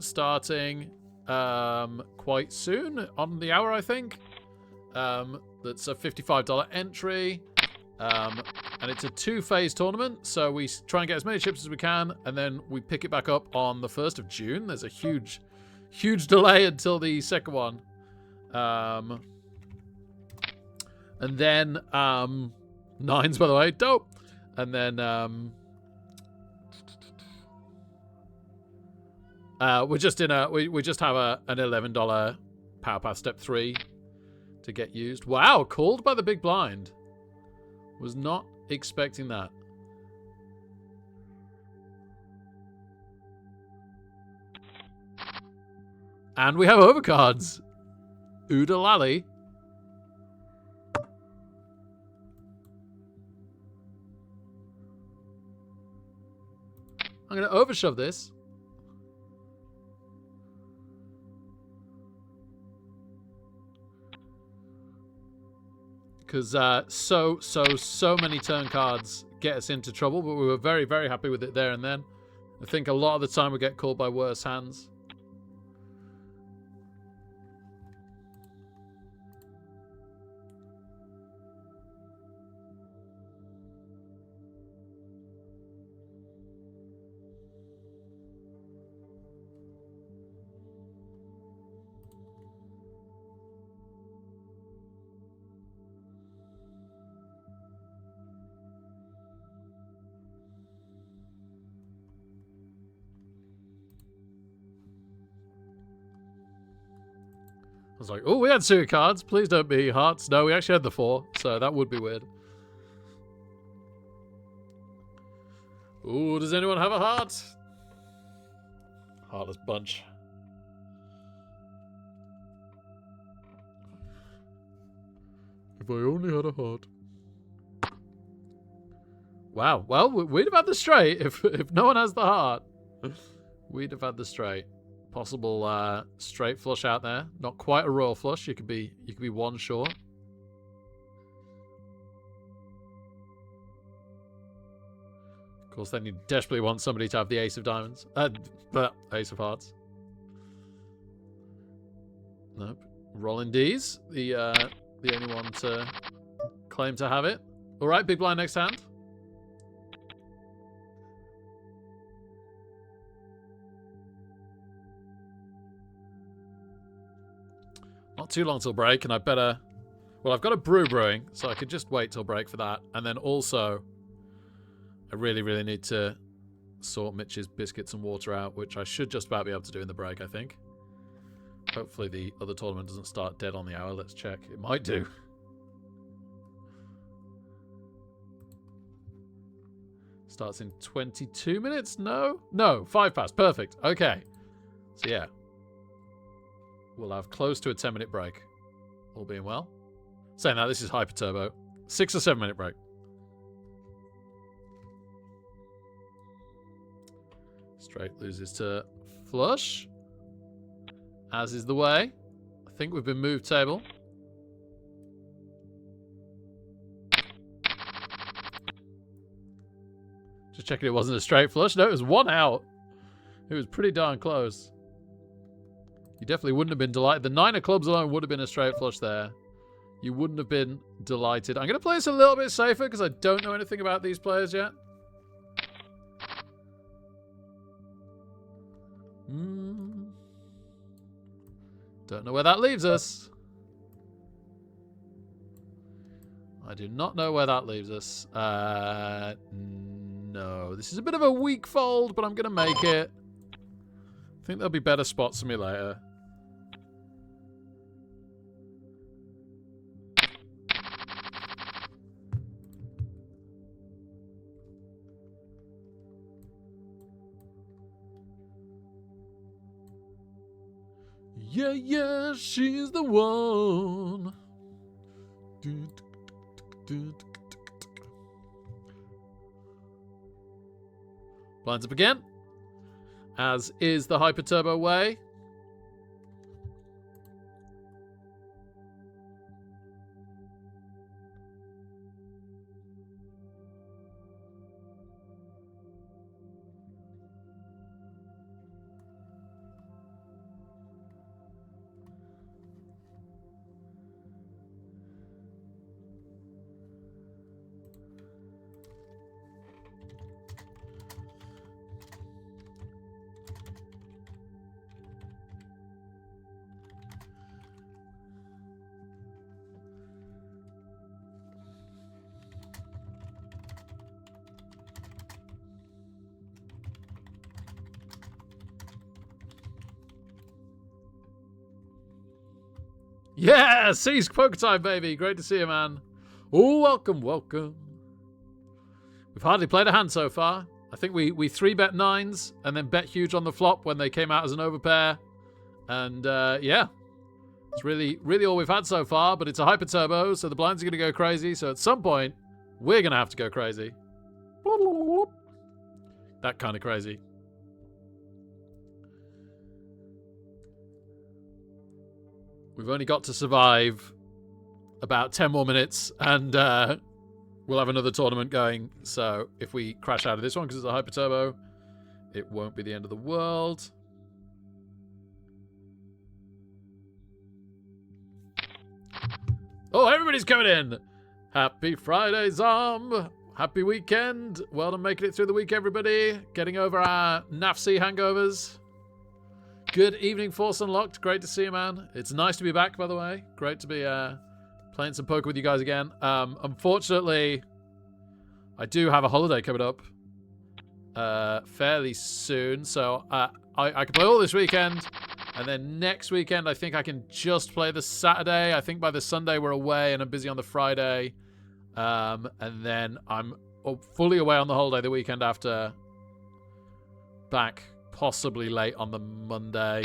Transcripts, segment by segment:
starting quite soon, on the hour, I think. That's a $55 entry. And it's a 2-phase tournament, so we try and get as many chips as we can, and then we pick it back up on the 1st of June. There's a huge delay until the second one. And then, nines, by the way, dope. And then, we're just in we just have an $11 Power Path Step 3 to get used. Wow, called by the big blind. Was not expecting that. And we have overcards. Oodalali. I'm going to overshove this. Because so many turn cards get us into trouble, but we were very, very happy with it there and then. I think a lot of the time we get called by worse hands. I was like, oh, we had 2 cards. Please don't be hearts. No, we actually had the 4, so that would be weird. Ooh, does anyone have a heart? Heartless bunch. If I only had a heart. Wow. Well, we'd have had the straight if no one has the heart. We'd have had the straight. Possible straight flush out there. Not quite a royal flush. You could be 1 short. Of course, then you desperately want somebody to have the ace of diamonds. But ace of hearts. Nope. Rolling D's. The only one to claim to have it. All right, big blind next hand. Not too long till break, and I better... Well, I've got a brew brewing, so I could just wait till break for that. And then also, I really, really need to sort Mitch's biscuits and water out, which I should just about be able to do in the break, I think. Hopefully the other tournament doesn't start dead on the hour. Let's check. It might do. Starts in 22 minutes? No? No, 5 past. Perfect. Okay. So, yeah. We'll have close to a 10-minute break. All being well. Saying that, this is Hyper Turbo. 6 or 7-minute break. Straight loses to flush. As is the way. I think we've been moved table. Just checking it wasn't a straight flush. No, it was 1 out. It was pretty darn close. You definitely wouldn't have been delighted. The 9 of clubs alone would have been a straight flush there. You wouldn't have been delighted. I'm going to play this a little bit safer because I don't know anything about these players yet. Don't know where that leaves us. I do not know where that leaves us. No. This is a bit of a weak fold, but I'm going to make it. I think there'll be better spots for me later. Yeah, yeah, she's the one. Blinds up again. As is the Hyper Turbo way. Yeah, seize poker time, baby. Great to see you, man. Oh, welcome, welcome. We've hardly played a hand so far. I think we 3-bet 9s and then bet huge on the flop when they came out as an overpair. And yeah, it's really, really all we've had so far. But it's a hyper turbo, so the blinds are going to go crazy. So at some point, we're going to have to go crazy. That kind of crazy. We've only got to survive about 10 more minutes, and we'll have another tournament going. So if we crash out of this one because it's a hyper turbo, it won't be the end of the world. Oh, everybody's coming in. Happy Friday, Zom. Happy weekend. Well done making it through the week, everybody. Getting over our NAFC hangovers. Good evening, Force Unlocked. Great to see you, man. It's nice to be back, by the way. Great to be playing some poker with you guys again. Unfortunately, I do have a holiday coming up fairly soon. So I can play all this weekend. And then next weekend, I think I can just play the Saturday. I think by the Sunday, we're away and I'm busy on the Friday. And then I'm fully away on the holiday the weekend after. Back possibly late on the Monday.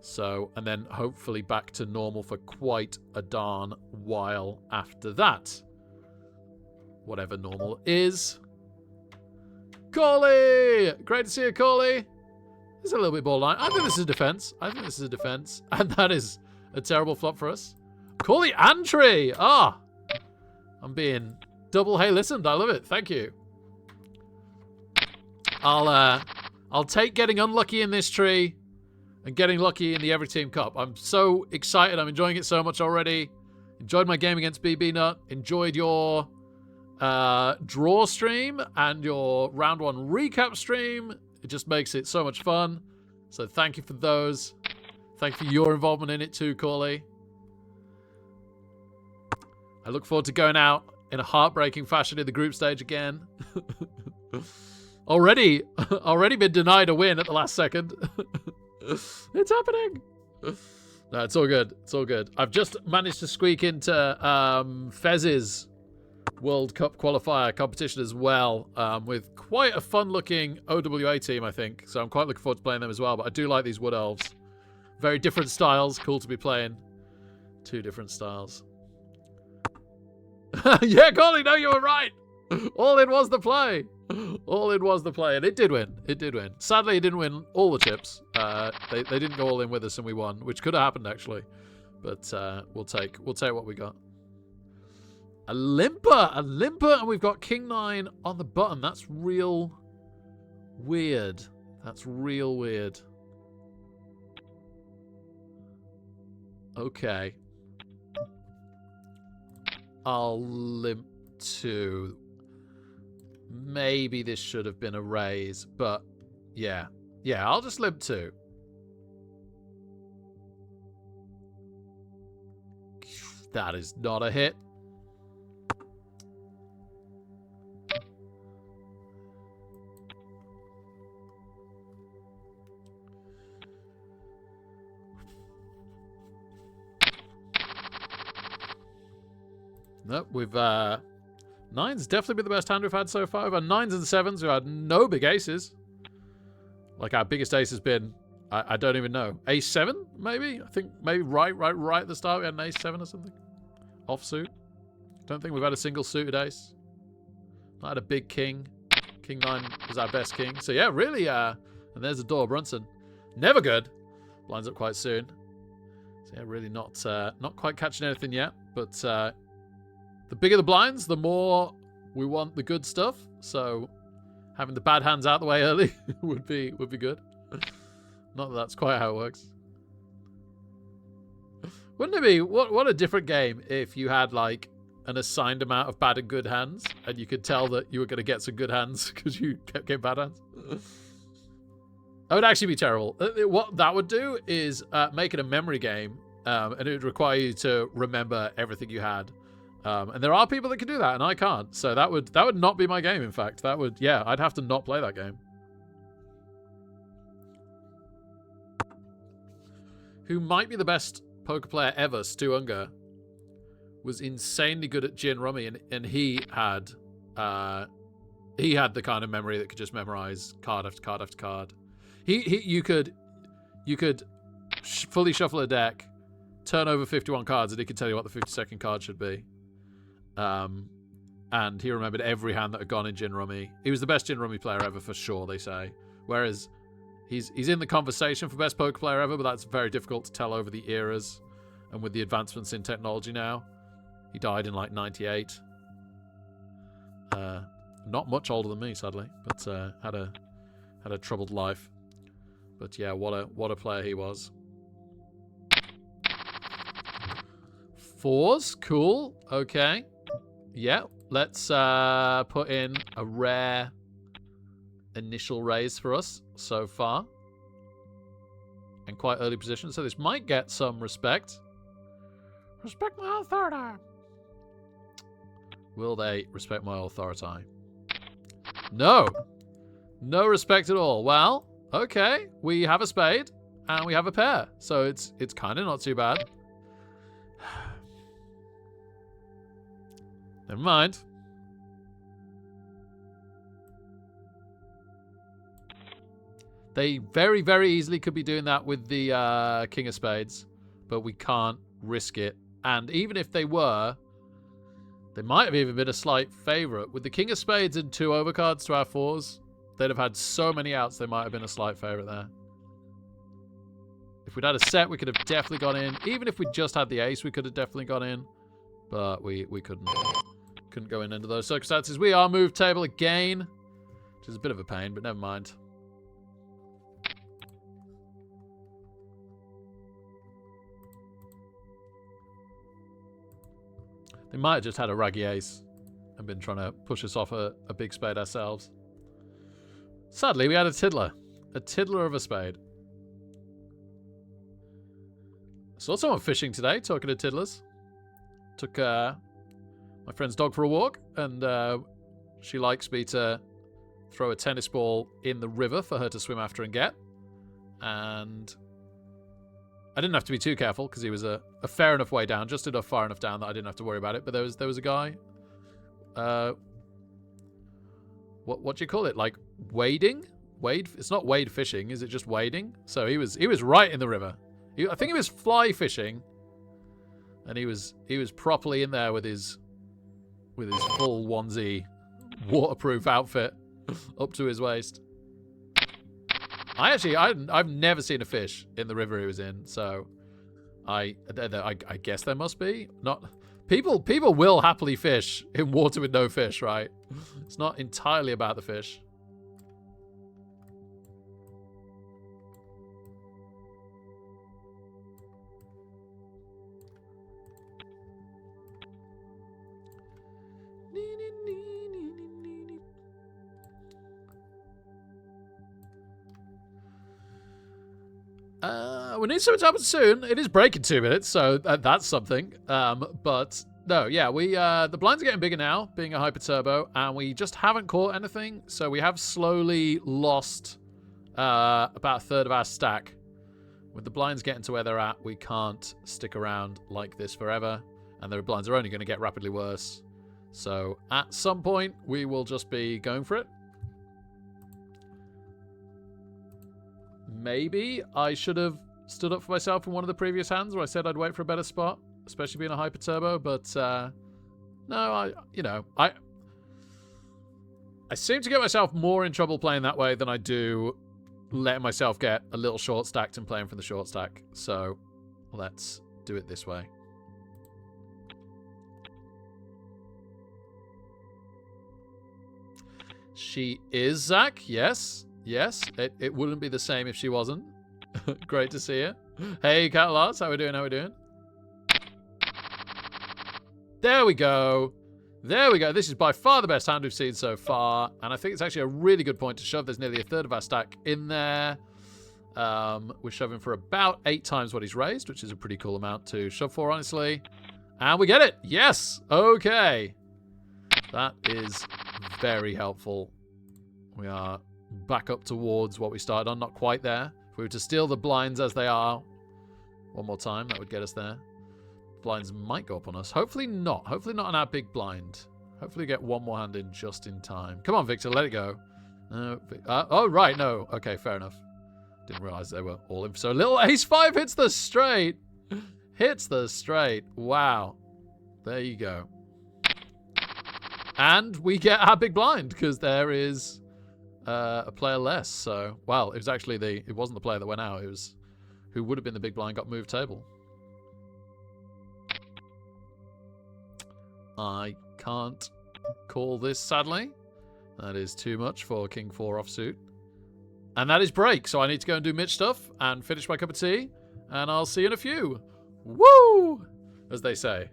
So, and then hopefully back to normal for quite a darn while after that. Whatever normal is. Corley! Great to see you, Corley. This is a little bit ball line. I think this is a defense. And that is a terrible flop for us. Corley Antry! Ah! I'm being double hey listened. I love it. Thank you. I'll take getting unlucky in this tree and getting lucky in the Every Team Cup. I'm so excited. I'm enjoying it so much already. Enjoyed my game against BB Nut. Enjoyed your draw stream and your round 1 recap stream. It just makes it so much fun. So thank you for those. Thank you for your involvement in it too, Corley. I look forward to going out in a heartbreaking fashion in the group stage again. Already been denied a win at the last second. It's happening. No, it's all good. It's all good. I've just managed to squeak into Fez's World Cup qualifier competition as well, with quite a fun-looking OWA team, I think. So I'm quite looking forward to playing them as well. But I do like these Wood Elves. Very different styles. Cool to be playing 2 different styles. Yeah, Colin, no, you were right. All in was the play. All in was the play, and it did win. It did win. Sadly, it didn't win all the chips. They didn't go all in with us, and we won, which could have happened actually. But we'll take what we got. A limper, and we've got King 9 on the button. That's real weird. That's real weird. Okay. I'll limp 2. Maybe this should have been a raise, but yeah. Yeah, I'll just limp 2. That is not a hit. Nope, we've 9's definitely been the best hand we've had so far. We've had 9s and 7s. We've had no big aces. Like our biggest ace has been, I don't even know, ace 7 maybe. I think maybe right at the start we had an ace 7 or something. Offsuit. Don't think we've had a single suited ace. Not had a big king. King 9 was our best king. So yeah, really. And there's a door, Brunson. Never good. Blinds up quite soon. So yeah, really not quite catching anything yet, but. The bigger the blinds, the more we want the good stuff. So having the bad hands out the way early would be good. Not that that's quite how it works. Wouldn't it be what a different game if you had like an assigned amount of bad and good hands, and you could tell that you were going to get some good hands because you kept getting bad hands. That would actually be terrible. What that would do is make it a memory game, and it would require you to remember everything you had. And there are people that can do that, and I can't. So that would not be my game, in fact. That would, yeah, I'd have to not play that game. Who might be the best poker player ever, Stu Unger, was insanely good at gin rummy, and he had the kind of memory that could just memorize card after card after card. You could fully shuffle a deck, turn over 51 cards, and he could tell you what the 52nd card should be. And he remembered every hand that had gone in gin rummy. He was the best gin rummy player ever for sure, they say. Whereas he's in the conversation for best poker player ever, but that's very difficult to tell over the eras and with the advancements in technology now. He died in like 98. Not much older than me, sadly, but had a troubled life. But yeah, what a player he was. 4s, cool. Okay. Yeah, let's put in a rare initial raise for us so far. And quite early position, so this might get some respect. Respect my authority. Will they respect my authority? No. No respect at all. Well, okay. We have a spade and we have a pair. So it's kind of not too bad. Never mind. They very, very easily could be doing that with the King of Spades, but we can't risk it. And even if they were, they might have even been a slight favourite. With the King of Spades and 2 overcards to our 4s, they'd have had so many outs, they might have been a slight favourite there. If we'd had a set, we could have definitely gone in. Even if we just had the ace, we could have definitely gone in. But we couldn't. Couldn't go in under those circumstances. We are moved table again, which is a bit of a pain, but never mind. They might have just had a raggy ace and been trying to push us off a big spade ourselves. Sadly, we had a tiddler. A tiddler of a spade. I saw someone fishing today, talking to tiddlers. Took my friend's dog for a walk, and she likes me to throw a tennis ball in the river for her to swim after and get. And I didn't have to be too careful because he was a fair enough way down, just enough far enough down that I didn't have to worry about it. But there was a guy, what do you call it? Like wading? It's not wade fishing, is it just wading? So he was right in the river. I think he was fly fishing, and he was properly in there with his full onesie waterproof outfit up to his waist. I've never seen a fish in the river he was in, so I guess there must be. Not people will happily fish in water with no fish, right? It's not entirely about the fish. We need something to happen soon. It is breaking 2 minutes, so that's something. But no, yeah, the blinds are getting bigger now, being a hyper turbo, and we just haven't caught anything. So we have slowly lost about a third of our stack. With the blinds getting to where they're at, we can't stick around like this forever, and the blinds are only going to get rapidly worse. So at some point, we will just be going for it. Maybe I should have stood up for myself in one of the previous hands where I said I'd wait for a better spot, especially being a hyper turbo, but no, I seem to get myself more in trouble playing that way than I do letting myself get a little short stacked and playing from the short stack. So let's do it this way. She is Zach, yes. Yes, it wouldn't be the same if she wasn't. Great to see you. Hey, Cat Lars, how we doing? How we doing? There we go. There we go. This is by far the best hand we've seen so far, and I think it's actually a really good point to shove. There's nearly a third of our stack in there. We're shoving for about 8 times what he's raised, which is a pretty cool amount to shove for, honestly. And we get it. Yes. Okay. That is very helpful. We are back up towards what we started on. Not quite there. If we were to steal the blinds as they are, One more time, that would get us there. Blinds might go up on us. Hopefully not. Hopefully not on our big blind. Hopefully get one more hand in just in time. Come on, Victor, let it go. Oh, right, no. Okay, fair enough. Didn't realise they were all in. So little ace-5 hits the straight. Hits the straight. Wow. There you go. And we get our big blind because there is a player less. So, well, it was actually it wasn't the player that went out. It was who would have been the big blind got moved table. I can't call this, sadly. That is too much for King 4 offsuit. And that is break, so I need to go and do Mitch stuff and finish my cup of tea. And I'll see you in a few. Woo! As they say.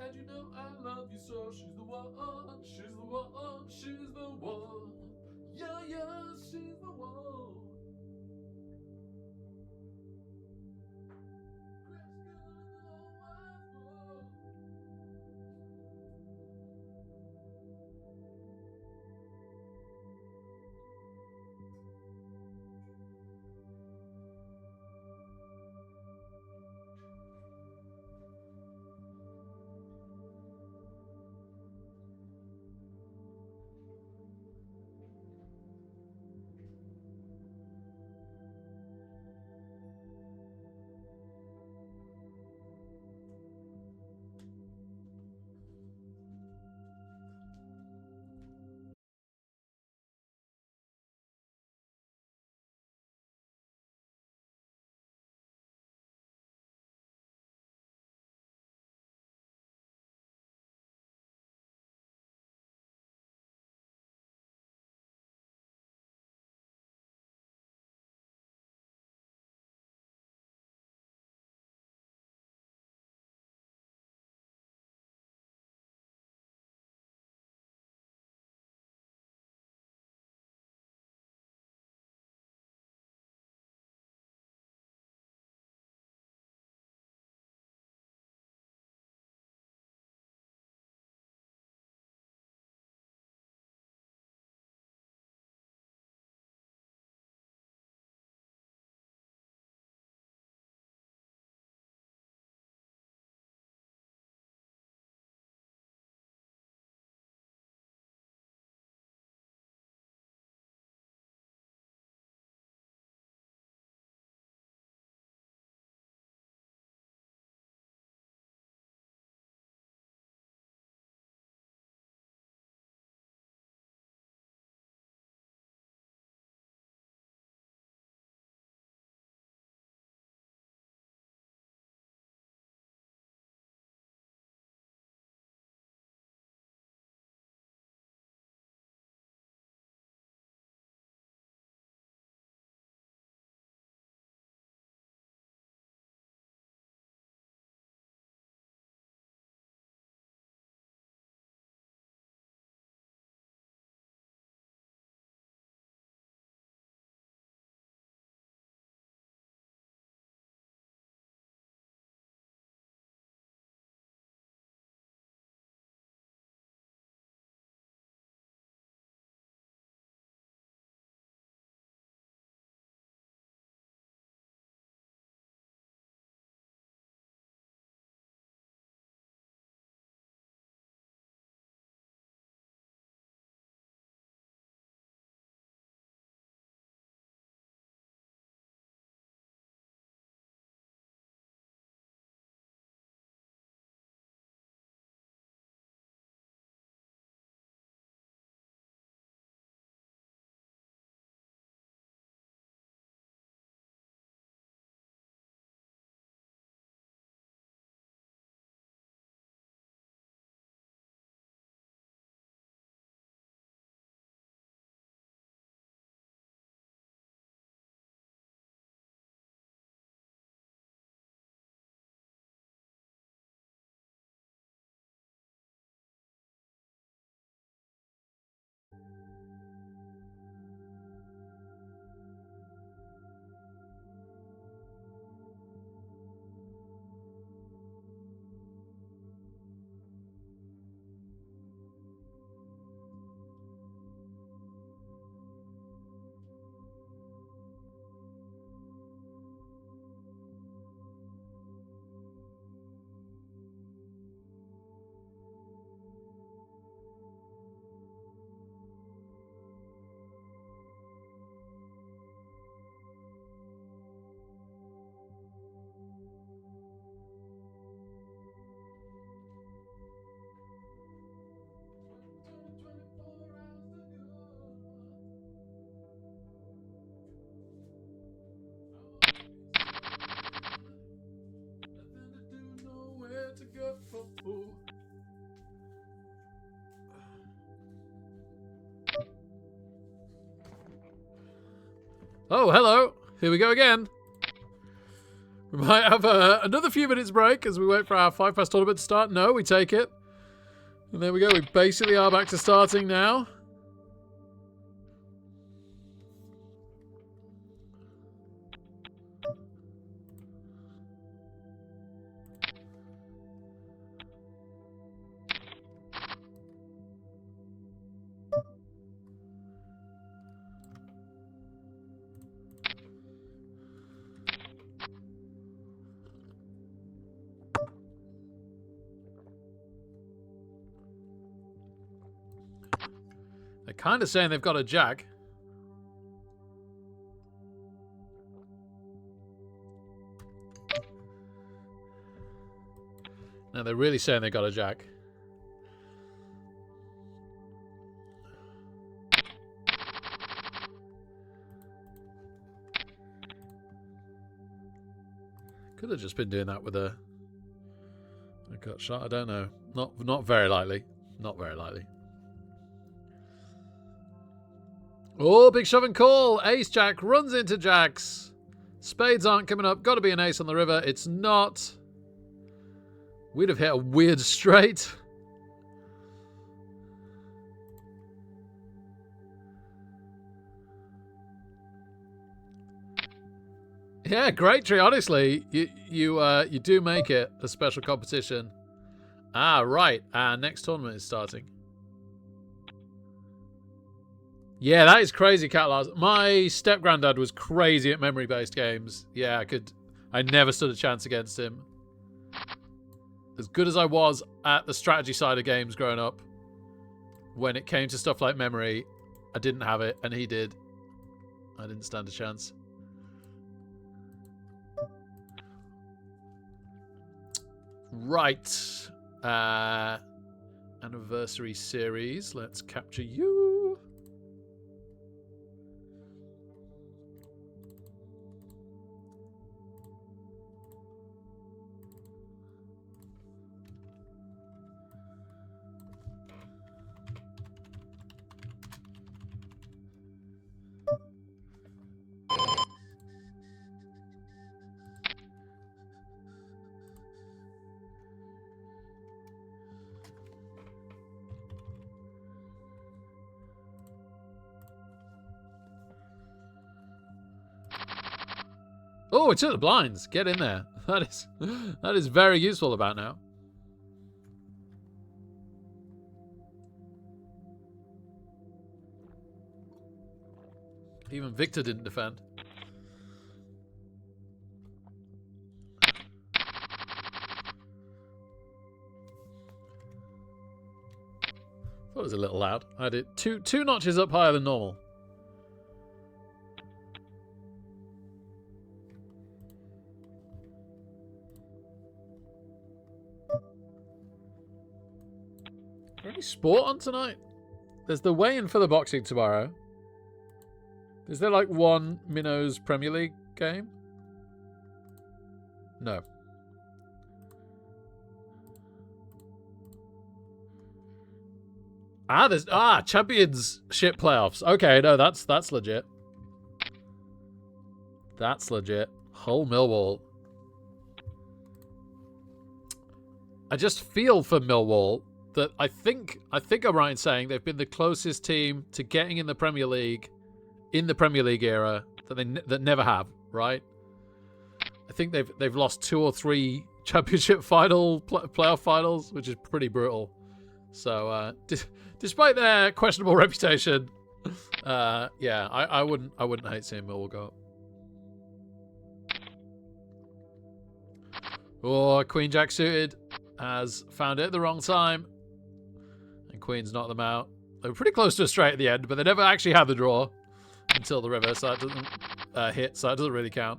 And you know I love you so. She's the one. She's the one. She's the one. Yeah, yeah, she's the one. Oh, hello. Here we go again. We might have another few minutes break as we wait for our 5 past tournament to start. No, we take it. And there we go. We basically are back to starting now. They're kind of saying they've got a jack. No, they're really saying they've got a jack. Could have just been doing that with a gut shot. I don't know. Not very likely. Not very likely. Oh, big shove and call. Ace jack runs into jacks. Spades aren't coming up. Got to be an ace on the river. It's not. We'd have hit a weird straight. Yeah, great tree. Honestly, you do make it a special competition. Ah, right. Our next tournament is starting. Yeah, that is crazy, Cat Lars. My step-granddad was crazy at memory-based games. Yeah, I never stood a chance against him. As good as I was at the strategy side of games growing up, when it came to stuff like memory, I didn't have it, and he did. I didn't stand a chance. Right. Anniversary series. Let's capture you. Oh, it's at the blinds. Get in there. That is very useful about now. Even Victor didn't defend. Thought it was a little loud. I had it two notches up higher than normal. Any sport on tonight? There's the weigh-in for the boxing tomorrow. Is there like one Minnows Premier League game? No. There's Championship playoffs. Okay, no, that's legit. That's legit. Hull Millwall. I just feel for Millwall that I think I'm right in saying they've been the closest team to getting in the Premier League in the Premier League era that never have, right? I think they've lost 2 or 3 Championship playoff finals, which is pretty brutal. So despite their questionable reputation, yeah, I wouldn't hate seeing Millwall go up. Oh, Queen Jack suited has found it at the wrong time. And Queen's knocked them out. They were pretty close to a straight at the end, but they never actually had the draw until the river, so that doesn't hit, so that doesn't really count.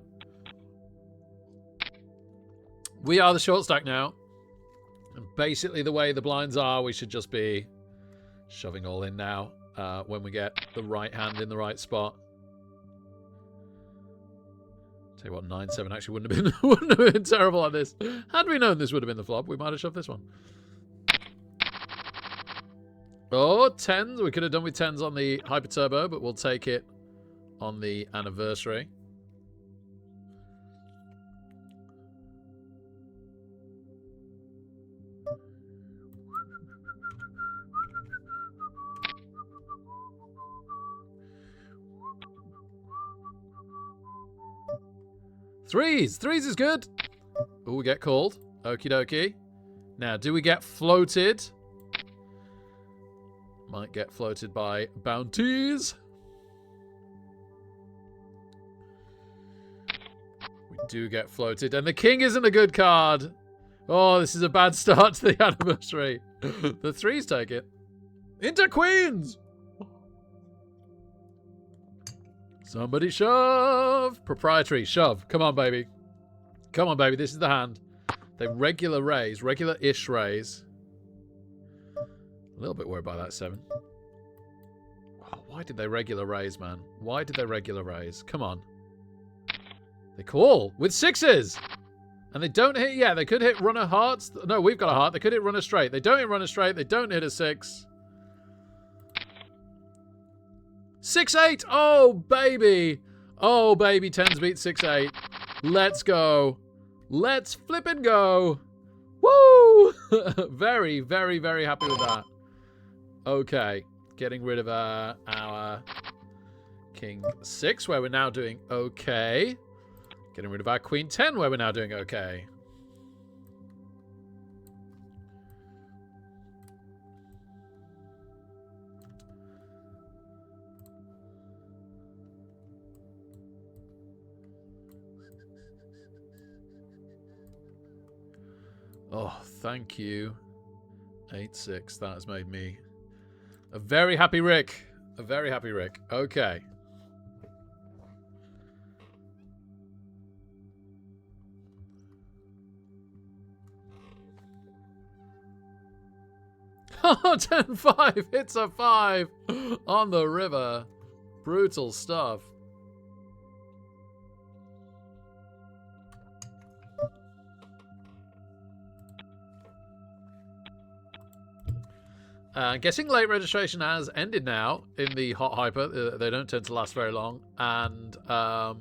We are the short stack now. And basically the way the blinds are, we should just be shoving all in now when we get the right hand in the right spot. Tell you what, 9-7 actually wouldn't have been terrible on this. Had we known this would have been the flop, we might have shoved this one. Oh, 10s. We could have done with 10s on the Hyper Turbo, but we'll take it on the anniversary. Threes! Threes is good! Oh, we get called. Okie dokie. Now, do we get floated? Might get floated by bounties. We do get floated. And the king isn't a good card. Oh, this is a bad start to the anniversary. The threes take it. Into queens! Somebody shove. Proprietary, shove. Come on, baby. Come on, baby. This is the hand. They regular raise. Regular-ish raise. A little bit worried by that 7. Oh, why did they regular raise, man? Why did they regular raise? Come on. They call with 6s. And they don't hit. Yeah, they could hit runner hearts. No, we've got a heart. They could hit runner straight. They don't hit runner straight. They don't hit a 6. 6-8. Oh, baby. Oh, baby. 10s beat 6-8. Let's go. Let's flip and go. Woo! Very, very, very happy with that. Okay. Getting rid of our king 6, where we're now doing okay. Getting rid of our queen 10, where we're now doing okay. Oh, thank you. 8-6. That has made me a very happy Rick. A very happy Rick. Okay. Oh, 10-5. It's a 5 on the river. Brutal stuff. Guessing late registration has ended now in the hot hyper. They don't tend to last very long. And what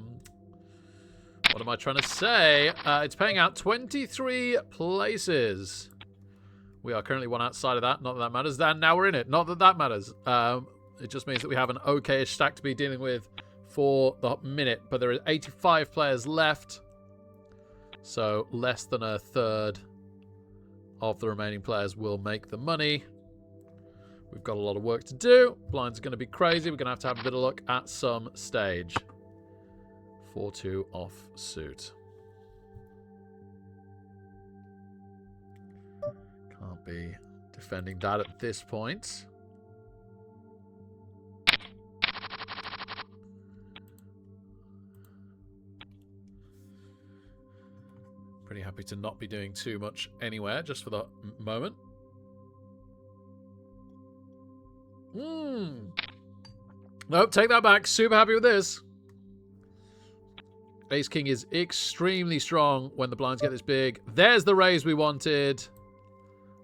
am I trying to say? It's paying out 23 places. We are currently one outside of that. Not that that matters. And now we're in it. Not that that matters. It just means that we have an okay-ish stack to be dealing with for the minute. But there are 85 players left. So less than a third of the remaining players will make the money. We've got a lot of work to do. Blinds are going to be crazy. We're going to have a bit of luck at some stage. 4-2 off suit. Can't be defending that at this point. Pretty happy to not be doing too much anywhere just for the moment. Nope, take that back. Super happy with this. Ace King is extremely strong when the blinds get this big. There's the raise we wanted.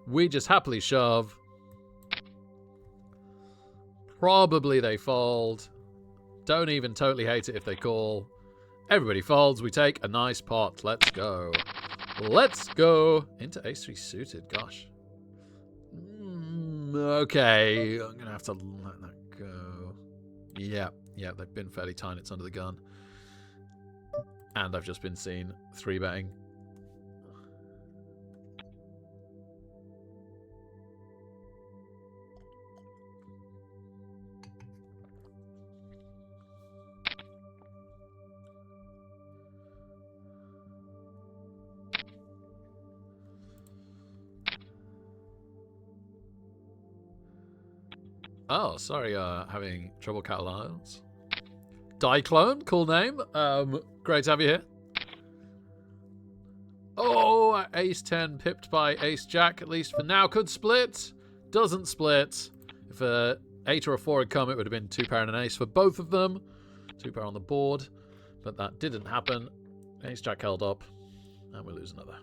We just happily shove. Probably they fold. Don't even totally hate it if they call. Everybody folds. We take a nice pot. Let's go. Let's go. Into ace-3 suited. Gosh. Okay. I'm going to have to let that go. Yeah. Yeah, they've been fairly tiny. It's under the gun. And I've just been seen 3-betting. Oh, sorry, having trouble catalyzing. Diclone, cool name. Great to have you here. Oh, ace 10 pipped by ace jack, at least for now. Could split. Doesn't split. If a 8 or a 4 had come, it would have been 2 pair and an ace for both of them. 2 pair on the board. But that didn't happen. Ace jack held up. And we lose another.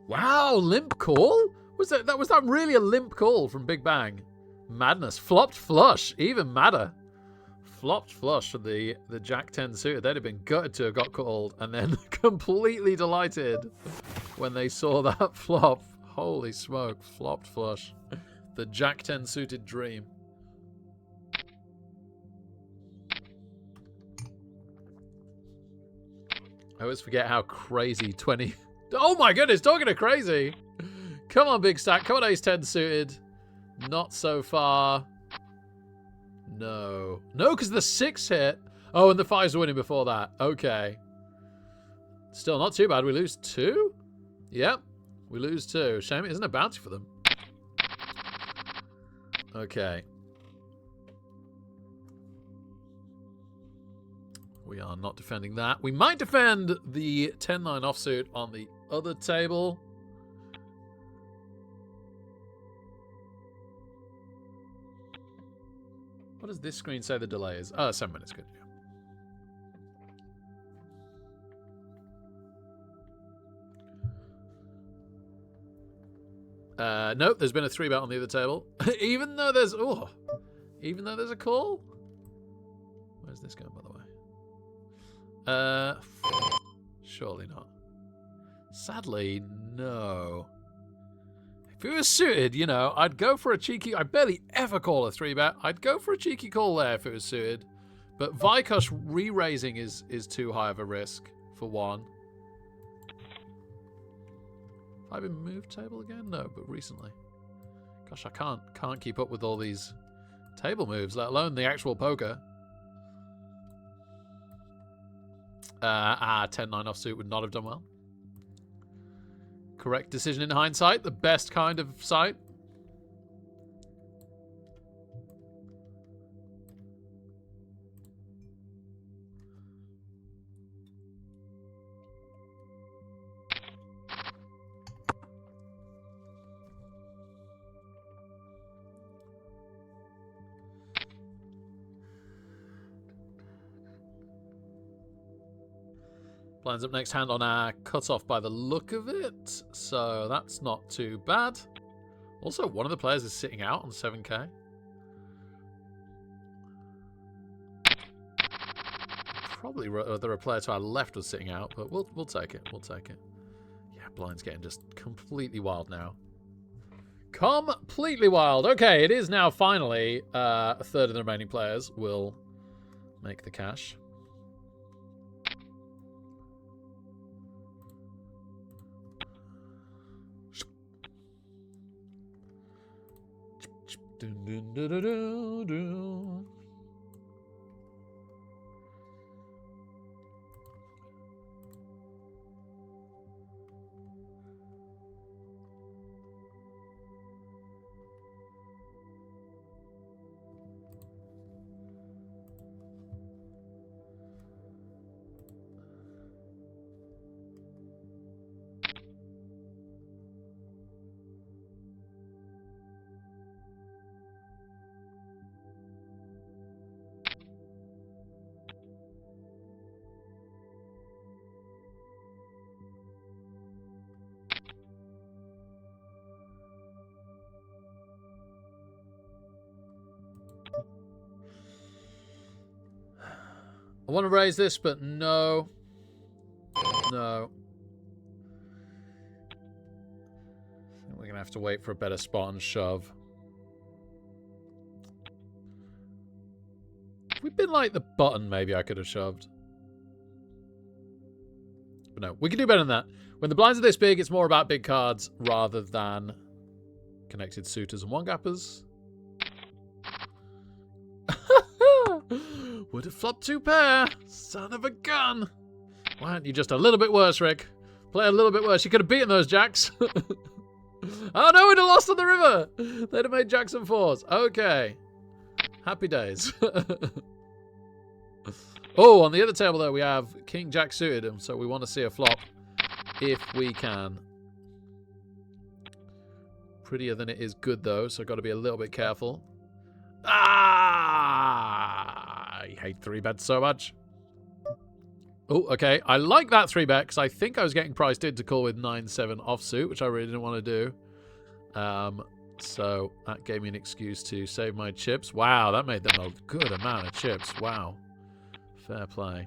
Wow, limp call? Was that really a limp call from Big Bang? Madness. Flopped flush. Even madder. Flopped flush for the Jack 10 suited. They'd have been gutted to have got called and then completely delighted when they saw that flop. Holy smoke. Flopped flush. The Jack 10 suited dream. I always forget how crazy 20... Oh my goodness, talking to crazy. Come on, big stack. Come on, ace 10 suited. Not so far. No. No, because the 6 hit. Oh, and the 5s were winning before that. Okay. Still not too bad. We lose 2? Yep. We lose 2. Shame it isn't a bounty for them. Okay. We are not defending that. We might defend the 10-9 offsuit on the other table. What does this screen say the delay is? Oh, 7 minutes. Good. Nope, there's been a 3-bet on the other table. even though there's a call. Where's this going, by the way? Surely not. Sadly, no. If it was suited, you know, I'd go for a cheeky... I barely ever call a 3-bet. I'd go for a cheeky call there if it was suited. But Vikosh re-raising is too high of a risk, for one. Have I been moved table again? No, but recently. Gosh, I can't keep up with all these table moves, let alone the actual poker. 10-9 offsuit would not have done well. Correct decision in hindsight. The best kind of sight. Blinds up next hand on our cutoff by the look of it. So that's not too bad. Also, one of the players is sitting out on 7k. Probably the player to our left was sitting out, but we'll take it. We'll take it. Yeah, blind's getting just completely wild now. Completely wild. Okay, it is now finally a third of the remaining players will make the cash. Dun, dun, dun, dun, dun, dun. I want to raise this, but no. No. I think we're going to have to wait for a better spot and shove. If we'd been like the button, maybe I could have shoved. But no, we can do better than that. When the blinds are this big, it's more about big cards rather than connected suitors and one-gappers. Would have flopped 2 pair. Son of a gun. Why aren't you just a little bit worse, Rick? Play a little bit worse. You could have beaten those jacks. Oh no, we'd have lost on the river. They'd have made jacks and 4s. Okay. Happy days. Oh, on the other table though, we have King Jack suited, and so we want to see a flop if we can. Prettier than it is good though, so I've got to be a little bit careful. Ah! I hate 3-bets so much. Oh, okay. I like that 3-bet because I think I was getting priced in to call with 9-7 offsuit, which I really didn't want to do. So that gave me an excuse to save my chips. Wow, that made them a good amount of chips. Wow. Fair play.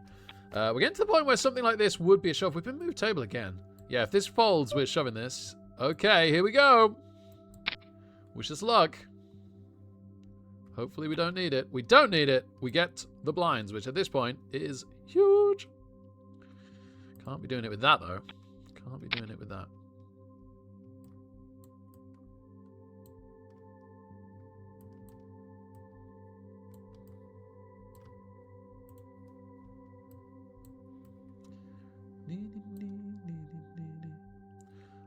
We're getting to the point where something like this would be a shove. We've been moved table again. Yeah, if this folds, we're shoving this. Okay, here we go. Wish us luck. Hopefully we don't need it. We don't need it. We get the blinds, which at this point is huge. Can't be doing it with that, though. Can't be doing it with that.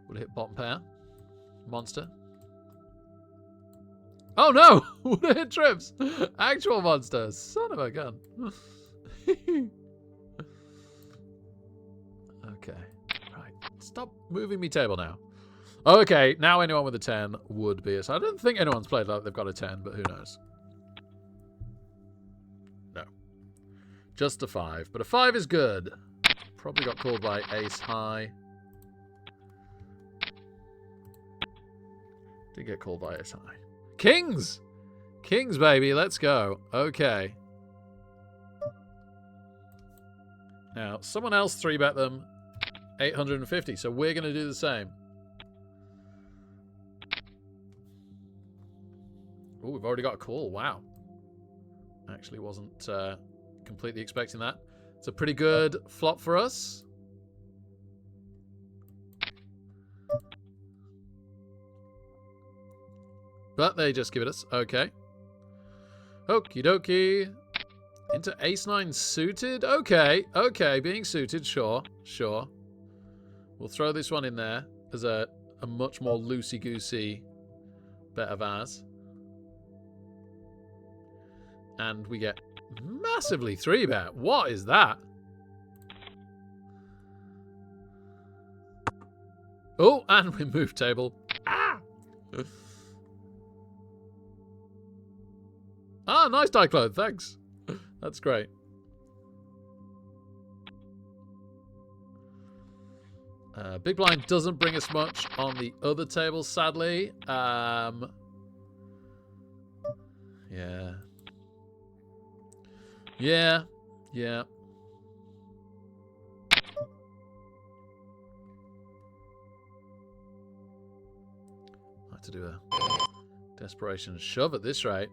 Would it hit bottom pair? Monster. Oh no! Would it hit trips? Actual monster. Son of a gun. Okay. Right. Stop moving me table now. Okay, now anyone with a 10 would be a... I don't think anyone's played like they've got a 10, but who knows? No. Just a 5. But a 5 is good. Probably got called by ace high. Did get called by ace high. Kings! Kings, baby. Let's go. Okay. Now, someone else 3-bet them 850, so we're going to do the same. Oh, we've already got a call. Wow. Actually wasn't completely expecting that. It's a pretty good flop for us. But they just give it us. Okay. Okie dokie. Into ace-9 suited. Okay. Okay. Being suited. Sure. Sure. We'll throw this one in there as a much more loosey-goosey bet of ours. And we get massively 3-bet. What is that? Oh, and we move table. Ah! Ah, nice die clone. Thanks. That's great. Big blind doesn't bring us much on the other table, sadly. Yeah. Yeah. Yeah. I have to do a desperation shove at this rate.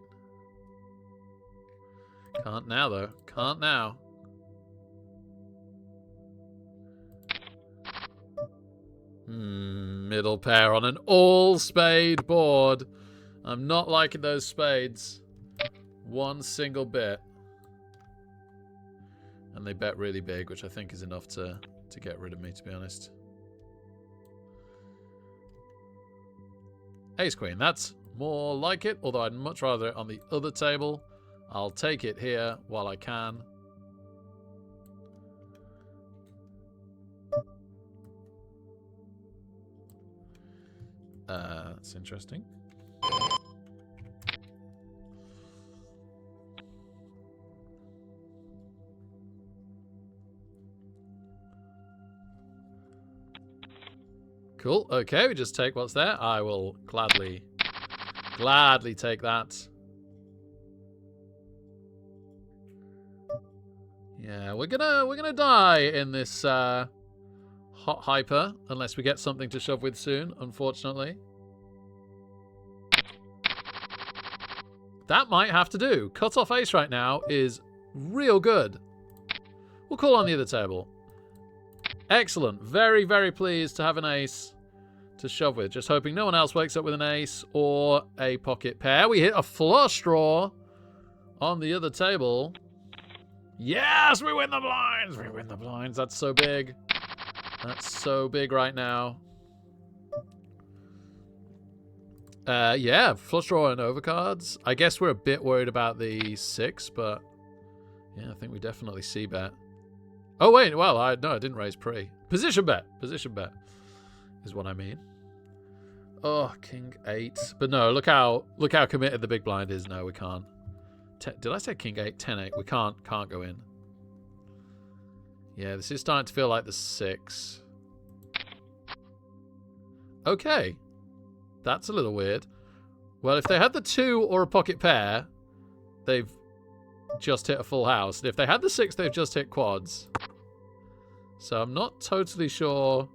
Can't now, though. Can't now. Middle pair on an all-spade board. I'm not liking those spades. One single bit. And they bet really big, which I think is enough to get rid of me, to be honest. Ace-queen. That's more like it, although I'd much rather it on the other table. I'll take it here while I can. That's interesting. Cool. Okay, we just take what's there. I will gladly take that. Yeah, we're gonna die in this hot hyper unless we get something to shove with soon, unfortunately. That might have to do. Cut off ace right now is real good. We'll call on the other table. Excellent. Very, very pleased to have an ace to shove with. Just hoping no one else wakes up with an ace or a pocket pair. We hit a flush draw on the other table. Yes, we win the blinds. We win the blinds. That's so big. That's so big right now. Yeah, flush draw and overcards. I guess we're a bit worried about the 6, but yeah, I think we definitely see bet. Oh wait, well, no, I didn't raise pre. Position bet is what I mean. Oh, king 8. But no, look how committed the big blind is. No, we can't. Did I say king 8? 10-8. We can't go in. Yeah, this is starting to feel like the 6. Okay. That's a little weird. Well, if they had the 2 or a pocket pair, they've just hit a full house. And if they had the 6, they've just hit quads. So I'm not totally sure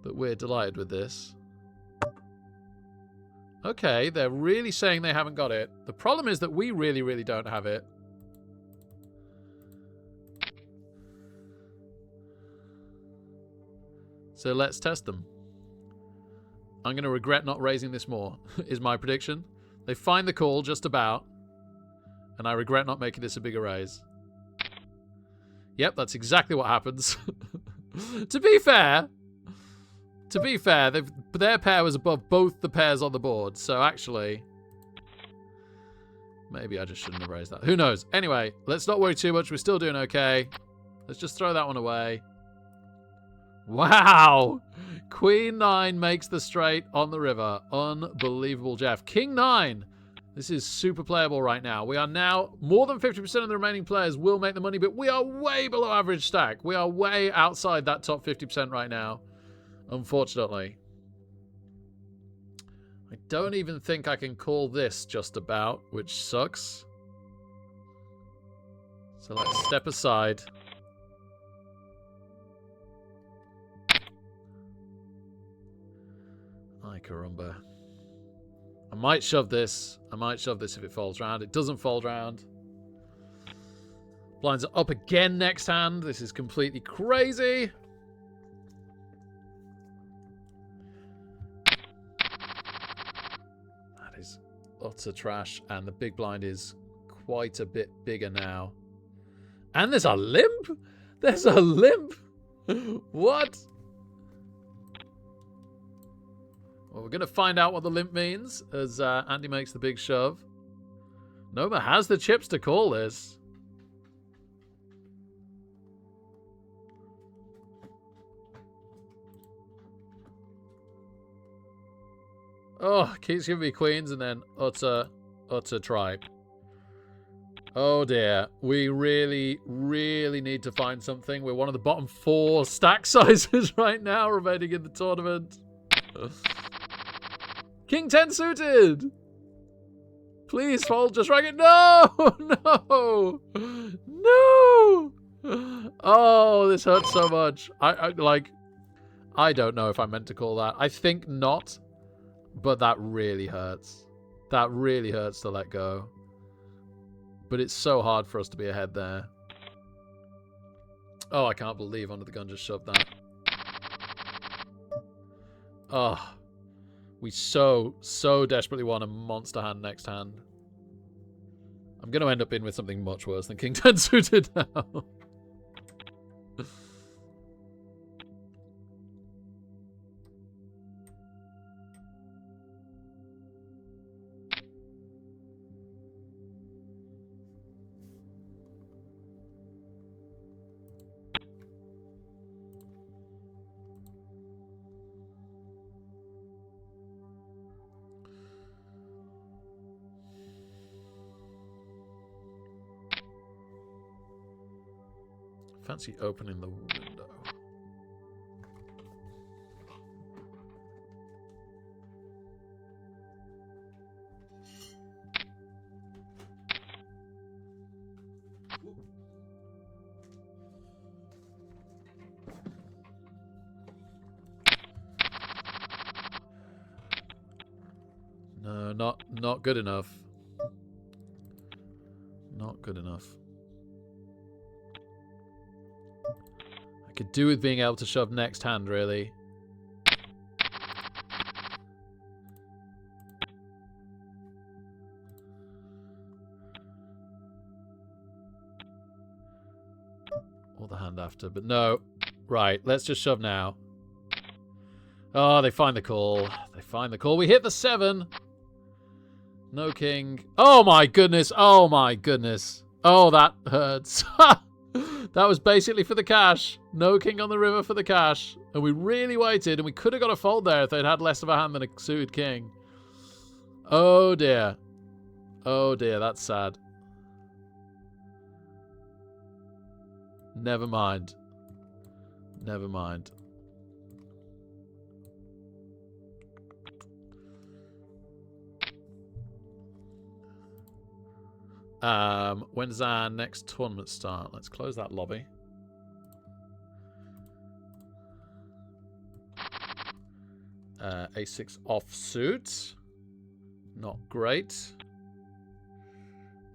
that we're delighted with this. Okay, they're really saying they haven't got it. The problem is that we really, really don't have it. So let's test them. I'm going to regret not raising this more, is my prediction. They find the call just about, and I regret not making this a bigger raise. Yep, that's exactly what happens. To be fair, their pair was above both the pairs on the board, so actually, maybe I just shouldn't have raised that. Who knows? Anyway, let's not worry too much. We're still doing okay. Let's just throw that one away. Wow! Queen 9 makes the straight on the river. Unbelievable, Jeff. King 9. This is super playable right now. We are now, more than 50% of the remaining players will make the money, but we are way below average stack. We are way outside that top 50% right now, unfortunately. I don't even think I can call this just about, which sucks. So let's step aside. Ay, caramba. I might shove this. I might shove this if it folds round. It doesn't fold round. Blinds are up again next hand. This is completely crazy. That is utter trash. And the big blind is quite a bit bigger now. And there's a limp? There's a limp? What? Well, we're going to find out what the limp means as Andy makes the big shove. Noma has the chips to call this. Oh, keeps giving me queens and then utter tripe. Oh dear. We really, really need to find something. We're one of the bottom 4 stack sizes right now remaining in the tournament. King 10 suited! Please fold, just rang it. No! No! No! Oh, this hurts so much. I don't know if I meant to call that. I think not, but that really hurts. That really hurts to let go. But it's so hard for us to be ahead there. Oh, I can't believe Under the Gun just shoved that. Oh. We so desperately want a monster hand next hand. I'm going to end up in with something much worse than King 10 suited now. Fancy opening the window. No, not good enough. Not good enough. Could do with being able to shove next hand, really. Or the hand after, but no. Right, let's just shove now. Oh, they find the call. They find the call. We hit the 7. No king. Oh my goodness. Oh my goodness. Oh, that hurts. That was basically for the cash. No king on the river for the cash. And we really waited, and we could have got a fold there if they'd had less of a hand than a suited king. Oh dear. Oh dear, that's sad. Never mind. Never mind. When does our next tournament start? Let's close that lobby. A6 offsuit. Not great.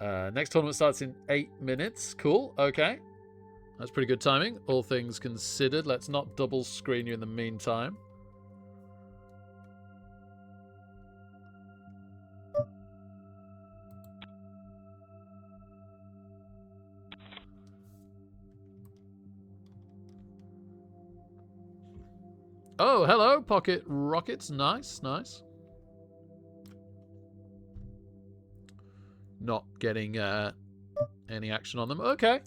Next tournament starts in 8 minutes. Cool. Okay. That's pretty good timing, all things considered. Let's not double screen you in the meantime. Oh, hello, pocket rockets. Nice, nice. Not getting any action on them. Okay.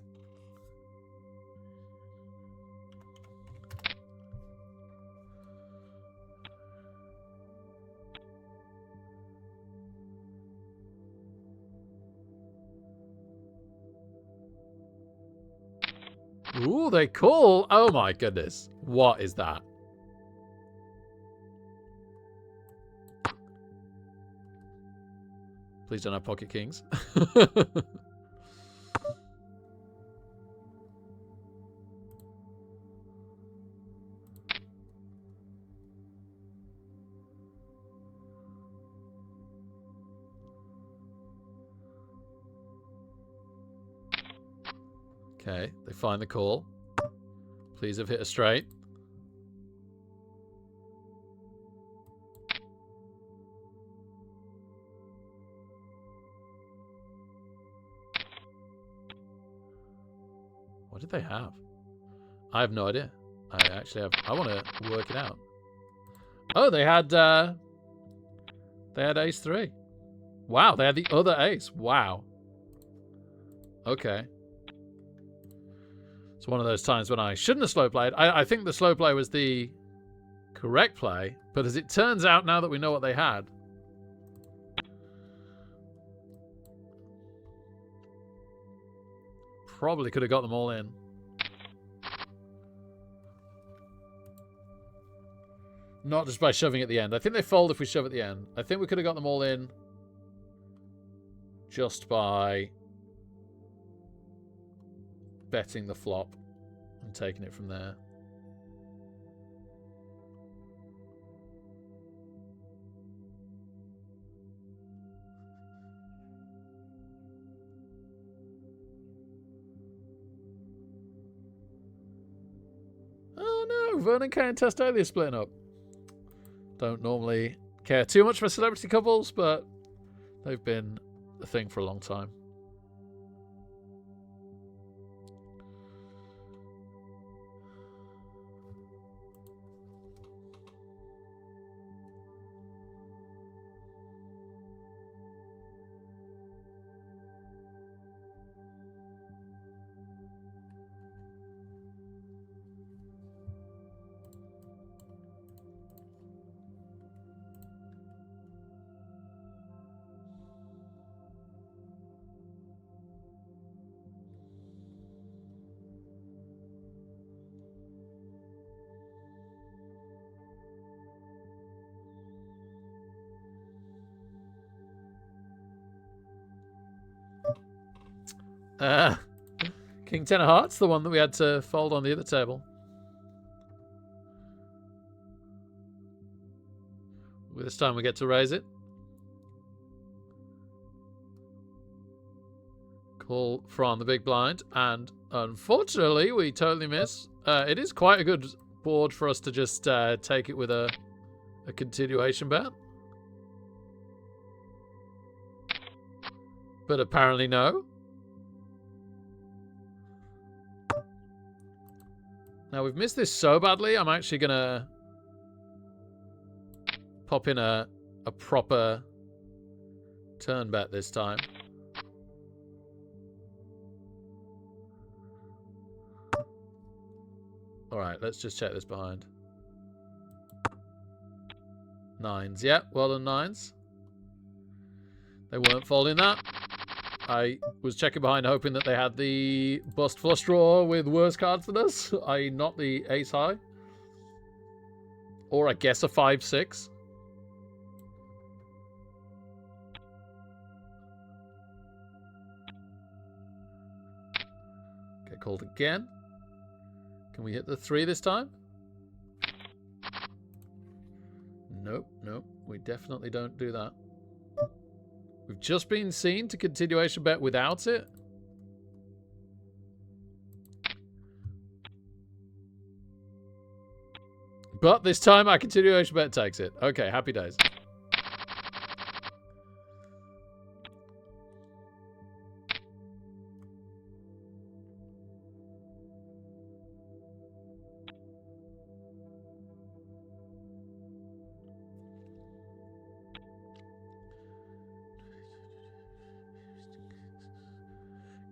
Ooh, they call. Oh my goodness. What is that? Please don't have pocket kings. Okay, they find the call. Please have hit a straight. What did they have? I have no idea. I actually have. I want to work it out. Oh, they had ace 3. Wow, they had the other ace. Wow. Okay. It's one of those times when I shouldn't have slow played. I think the slow play was the correct play, but as it turns out now that we know what they had, probably could have got them all in. Not just by shoving at the end. I think they fold if we shove at the end. I think we could have got them all in just by betting the flop and taking it from there. Oh no, Vernon Kay and Testolia splitting up. Don't normally care too much for celebrity couples, but they've been a thing for a long time. King 10 of hearts, the one that we had to fold on the other table. This time we get to raise it. Call from the big blind, and unfortunately we totally miss. It is quite a good board for us to just take it with a continuation bet. But apparently no. Now we've missed this so badly, I'm actually going to pop in a proper turn bet this time. Alright, let's just check this behind. Nines, yeah, well done nines. They weren't folding that. I was checking behind hoping that they had the bust flush draw with worse cards than us, i.e. not the ace high. Or I guess a 5-6. Okay, called again. Can we hit the 3 this time? Nope, nope. We definitely don't do that. We've just been seen to continuation bet without it. But this time our continuation bet takes it. Okay, happy days.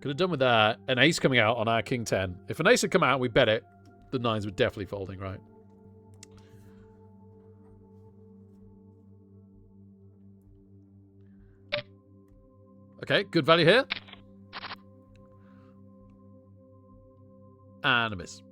Could have done with an ace coming out on our king 10. If an ace had come out and we bet it, the 9s were definitely folding, right? Okay, good value here. And a miss.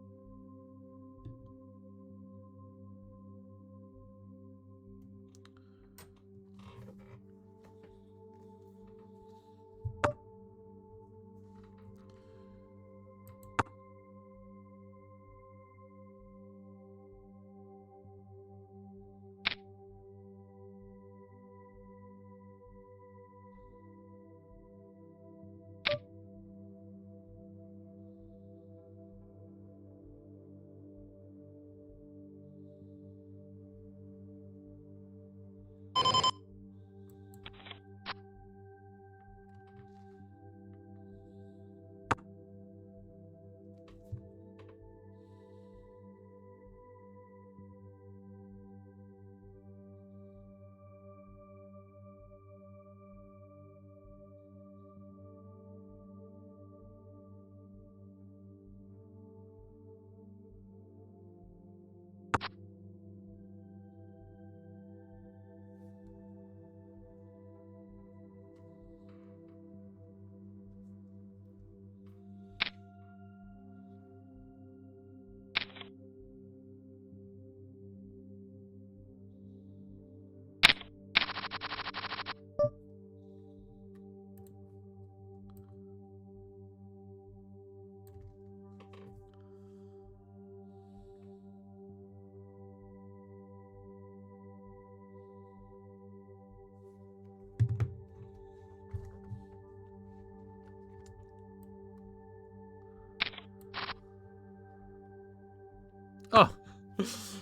Oh,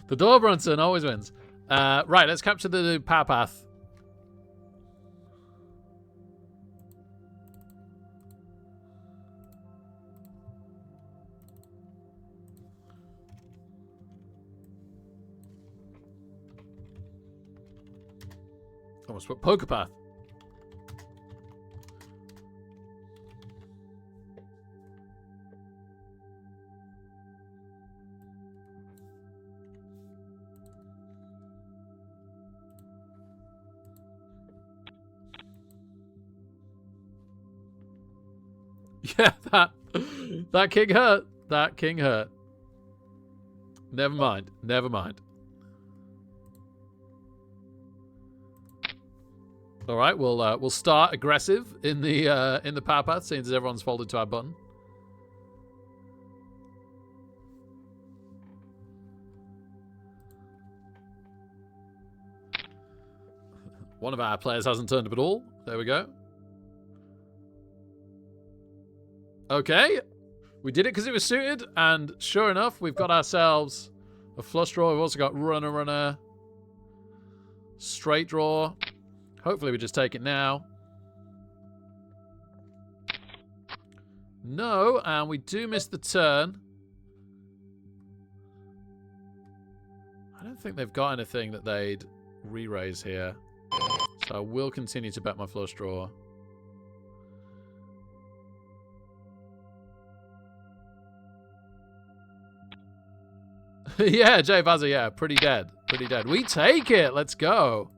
the door Brunson always wins. Right, let's capture the power path. Almost put poker path. Yeah, that king hurt. That king hurt. Never mind. Never mind. All right, we'll start aggressive in the power path, seeing as everyone's folded to our button. One of our players hasn't turned up at all. There we go. Okay, we did it because it was suited, and sure enough, we've got ourselves a flush draw. We've also got runner, straight draw. Hopefully we just take it now. No, and we do miss the turn. I don't think they've got anything that they'd re-raise here. So I will continue to bet my flush draw. Yeah, Jay Vazza, yeah, pretty dead. Pretty dead. We take it. Let's go.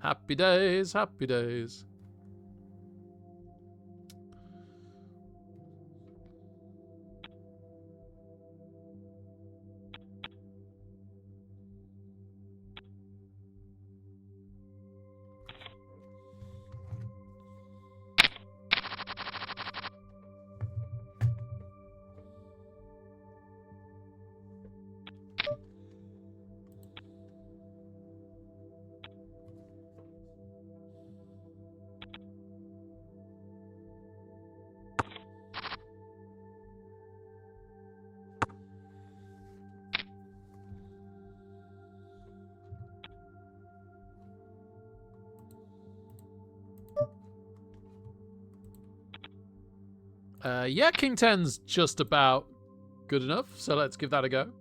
Happy days, happy days. Yeah, King 10's just about good enough, so let's give that a go.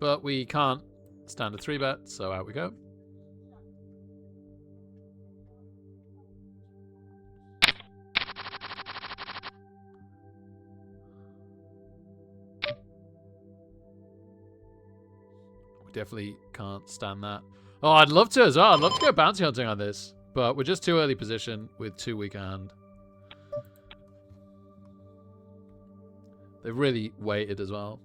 But we can't stand a 3-bet, so out we go. We definitely can't stand that. Oh, I'd love to as well. I'd love to go bounty hunting on this. But we're just too early position with too weak a hand. They've really waited as well.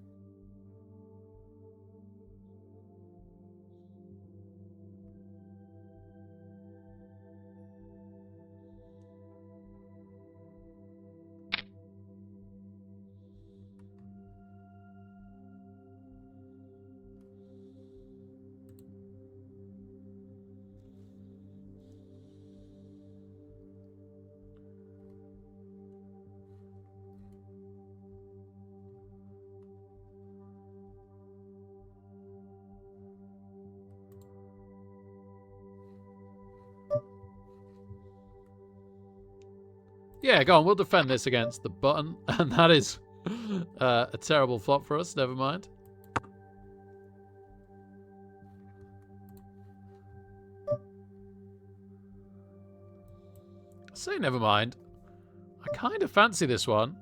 Yeah, go on. We'll defend this against the button. And that is a terrible flop for us. Never mind. Say never mind. I kind of fancy this one.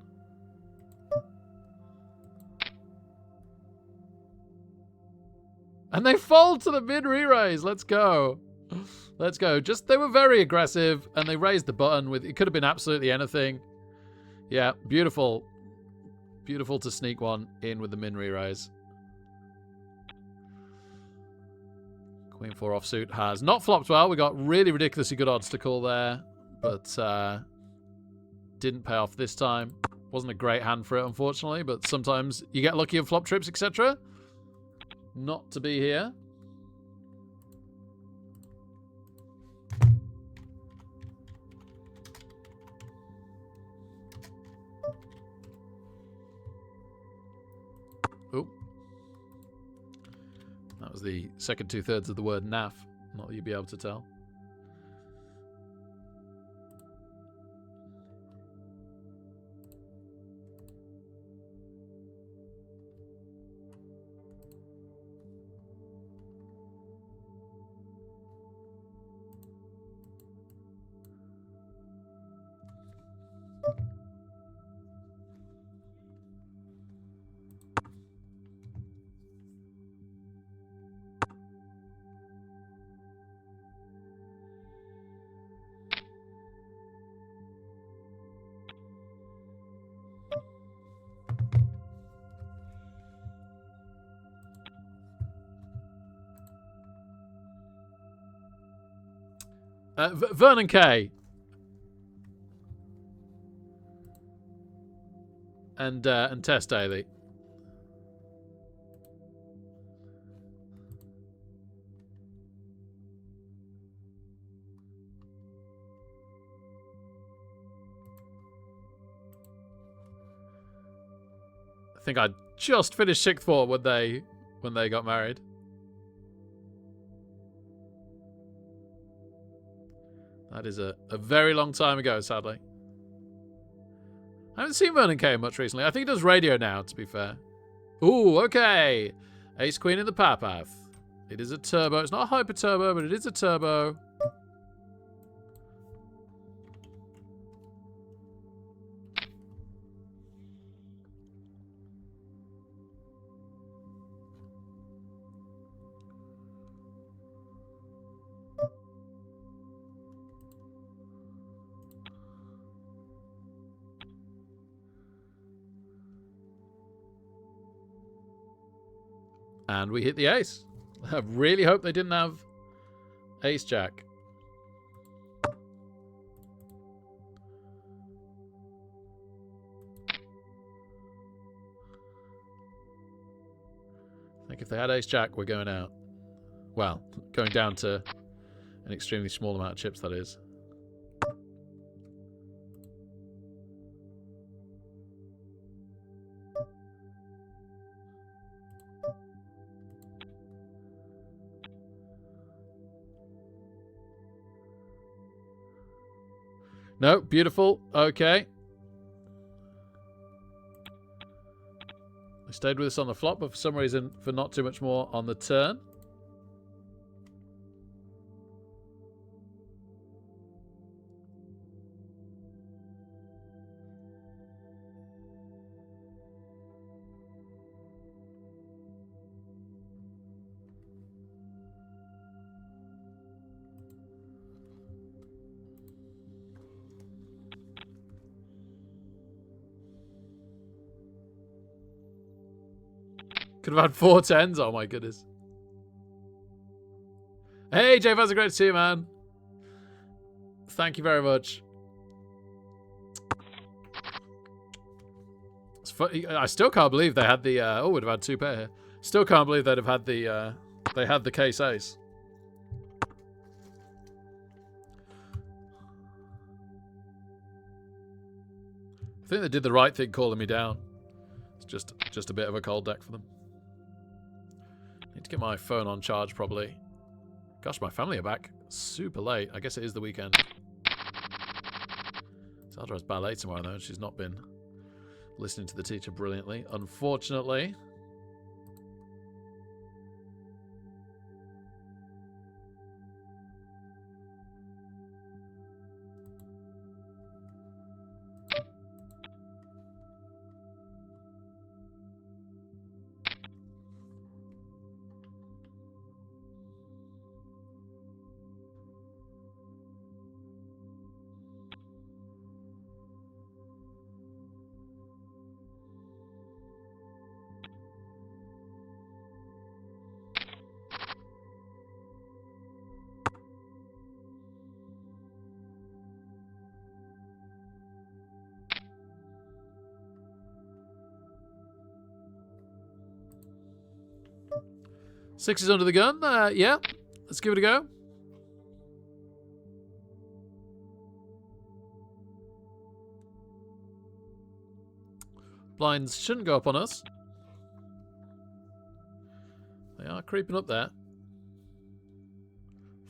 And they fold to the mid re-raise. Let's go. Let's go. Just, they were very aggressive and they raised the button with, it could have been absolutely anything. Yeah, beautiful. Beautiful to sneak one in with the min re-raise. Queen 4 offsuit has not flopped well. We got really ridiculously good odds to call there, but didn't pay off this time. Wasn't a great hand for it, unfortunately, but sometimes you get lucky on flop trips, etc. Not to be here. Oh. That was the second 2/3 of the word naff. Not that you'd be able to tell. Vernon K. And Tess Daly. I think I just finished sixth form when they got married. That is a very long time ago, sadly. I haven't seen Vernon K much recently. I think he does radio now, to be fair. Ooh, okay. Ace Queen in the path. It is a turbo. It's not a hyper turbo, but it is a turbo. And we hit the ace. I really hope they didn't have ace jack. Like if they had ace jack, we're going out. Well, going down to an extremely small amount of chips, that is. No, beautiful. Okay. They stayed with us on the flop, but for some reason, for not too much more on the turn. Could have had 4 10s. Oh my goodness. Hey, Jeff, how's it great to see you, man? Thank you very much. It's funny. I still can't believe they had the. Oh, would have had 2 pair here. Still can't believe they'd have had the. They had the case ace. I think they did the right thing calling me down. It's just a bit of a cold deck for them. Need to get my phone on charge, probably. Gosh, my family are back super late. I guess it is the weekend. Sandra has ballet tomorrow, though. She's not been listening to the teacher brilliantly, unfortunately. Sixes under the gun. Yeah, let's give it a go. Blinds shouldn't go up on us. They are creeping up there.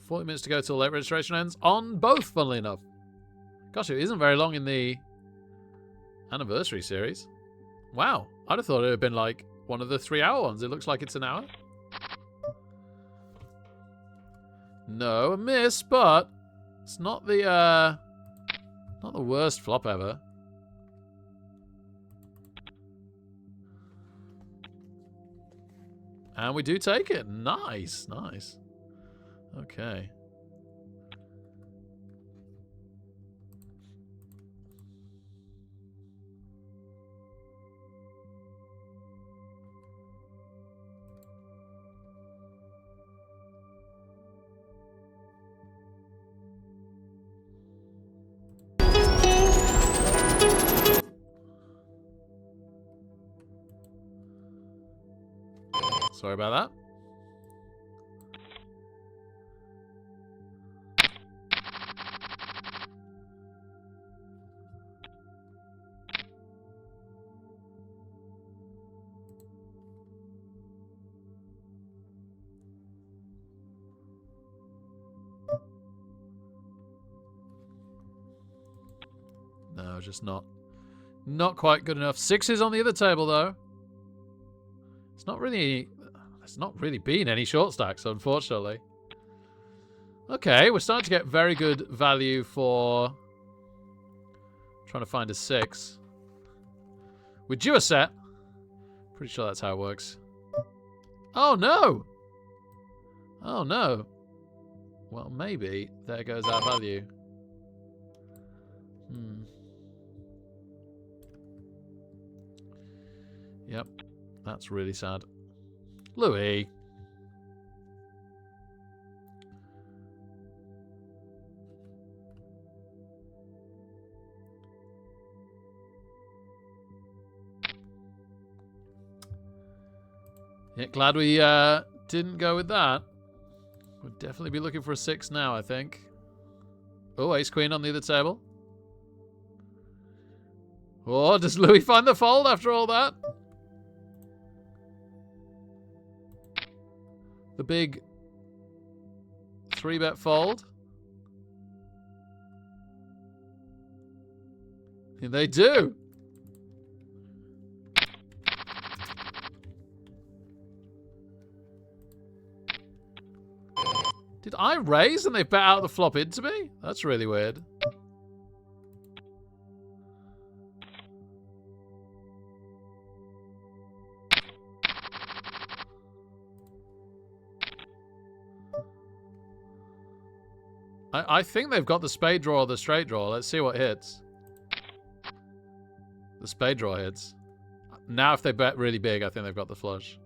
40 minutes to go till late registration ends on both, funnily enough. Gosh, it isn't very long in the anniversary series. Wow, I'd have thought it would have been like one of the 3-hour ones. It looks like it's an hour. No, a miss, but it's not the worst flop ever. And we do take it. Nice, nice. Okay. Sorry about that. No, just not quite good enough. Sixes on the other table, though. It's not really... There's not really been any short stacks, unfortunately. Okay, we're starting to get very good value for trying to find a 6. We're due a set. Pretty sure that's how it works. Oh, no! Oh, no. Well, maybe there goes our value. Yep, that's really sad. Louis. Yeah, glad we didn't go with that. We'll definitely be looking for a 6 now, I think. Oh, ace queen on the other table. Oh, does Louis find the fold after all that? The big 3-bet fold. Yeah, they do. Did I raise and they bet out the flop into me? That's really weird. I think they've got the spade draw or the straight draw. Let's see what hits. The spade draw hits. Now if they bet really big, I think they've got the flush.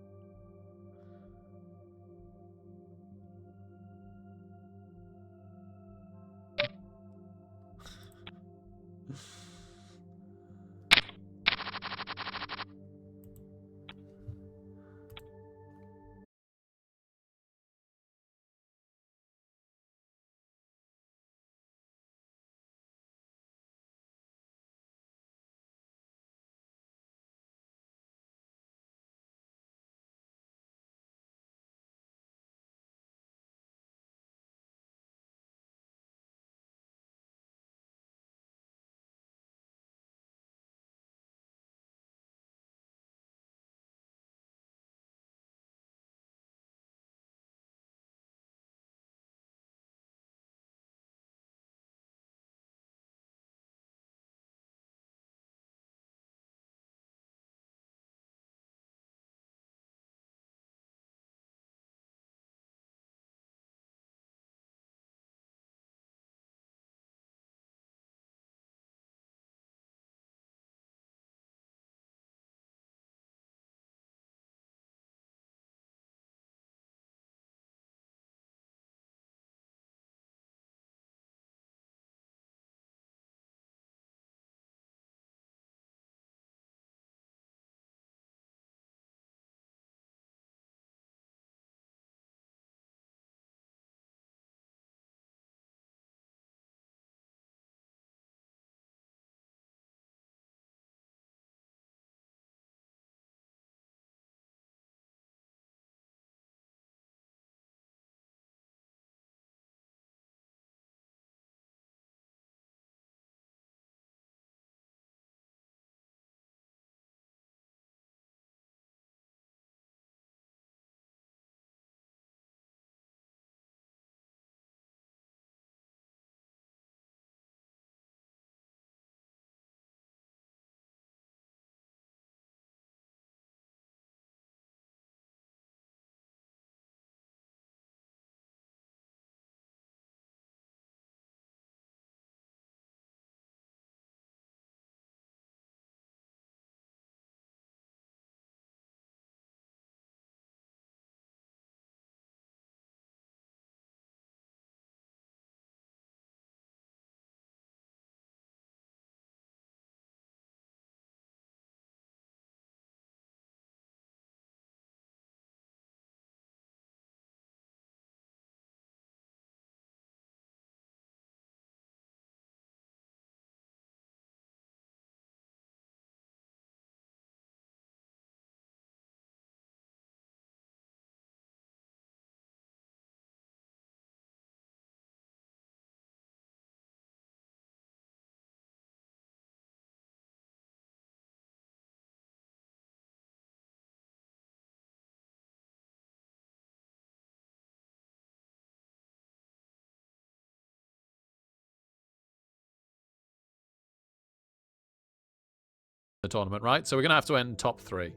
The tournament, right? So we're going to have to end top 3.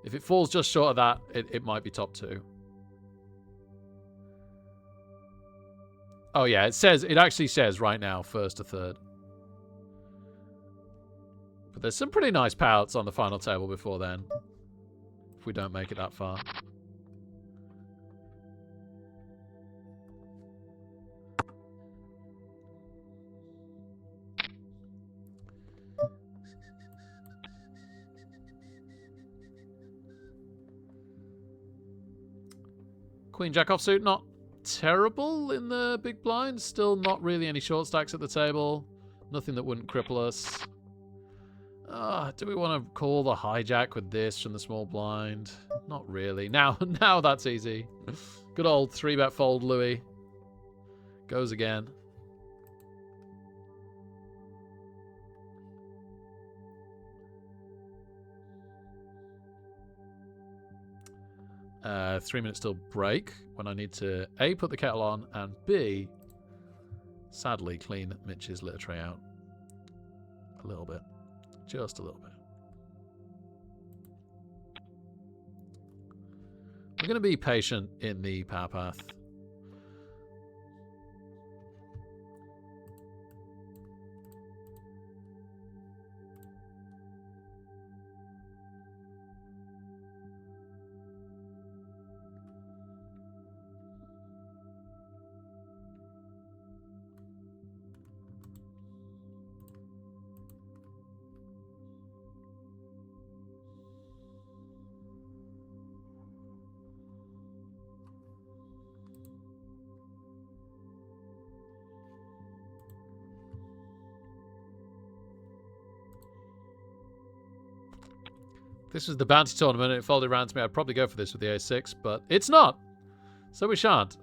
If it falls just short of that, it might be top 2. Oh yeah, it actually says right now first to third. But there's some pretty nice payouts on the final table before then. If we don't make it that far. Queen Jack offsuit, not terrible in the big blind. Still not really any short stacks at the table. Nothing that wouldn't cripple us. Do we want to call the hijack with this from the small blind? Not really. Now that's easy. Good old 3-bet fold Louis. Goes again. Uh, 3 minutes till break when I need to A, put the kettle on, and B, sadly clean Mitch's litter tray out. A little bit. Just a little bit. We're going to be patient in the power path. This was the bounty tournament and it folded around to me. I'd probably go for this with the A6, but it's not. So we shan't.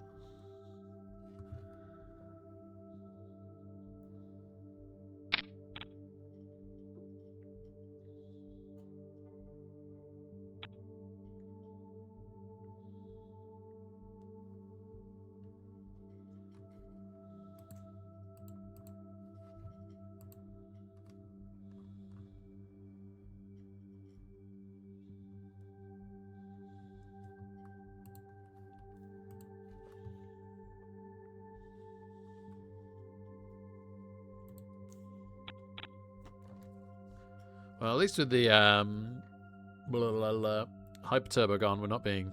Well, at least with the hyper turbo gone, we're not being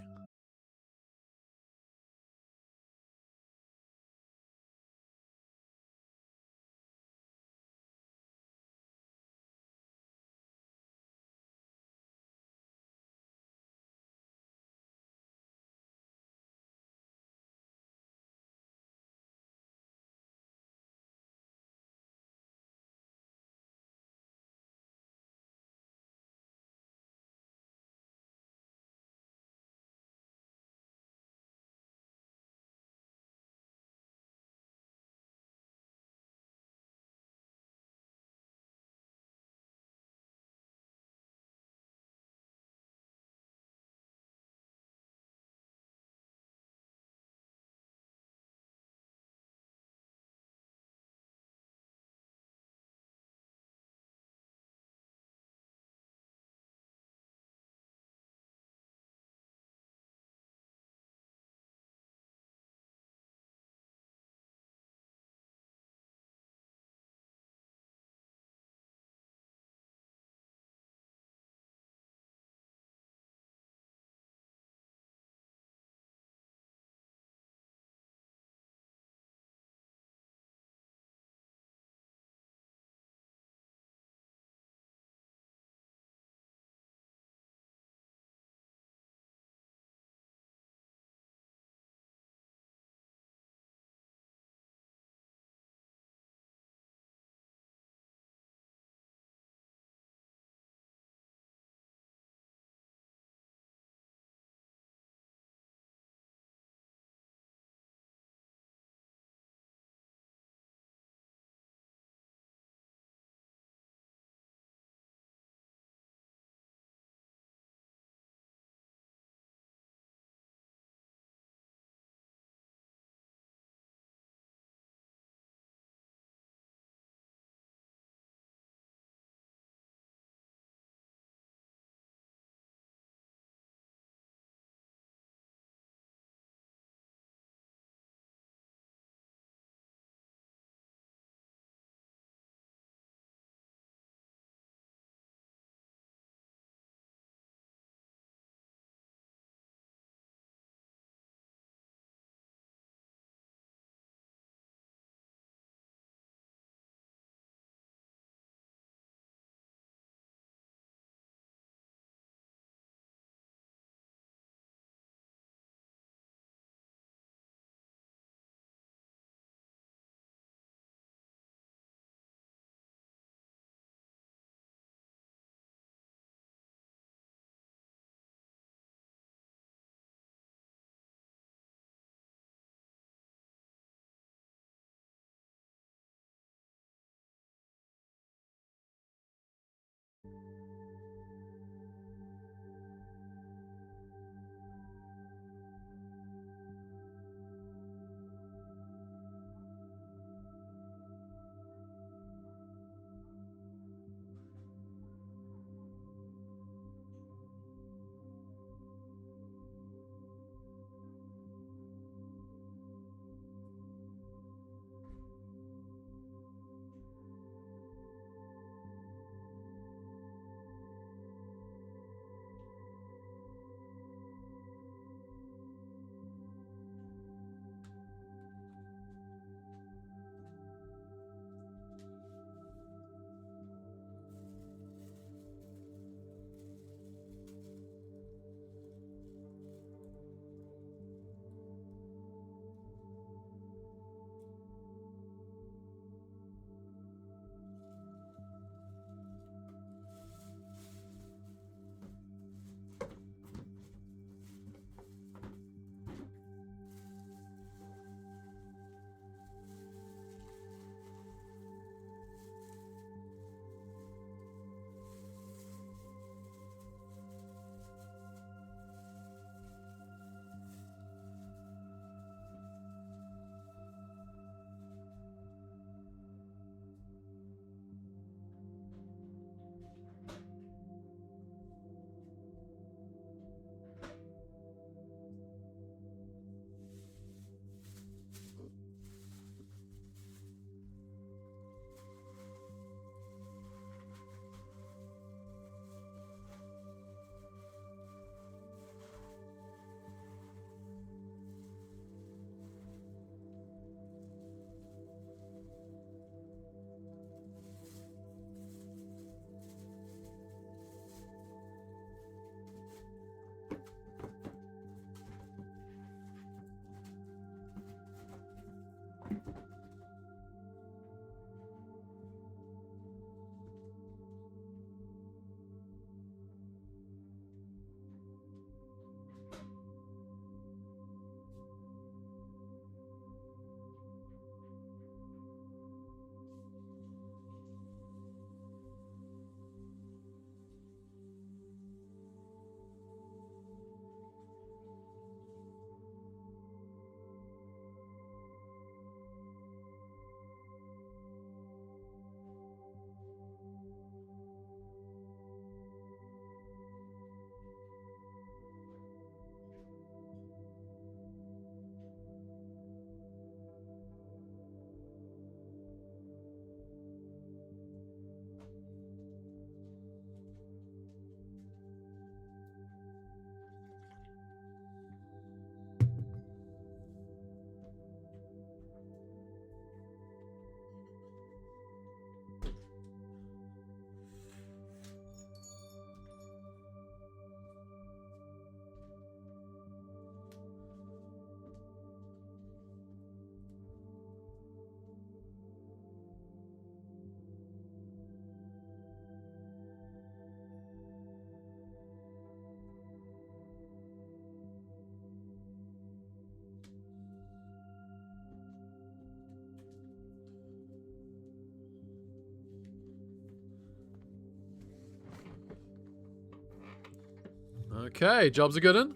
Okay, job's a good one.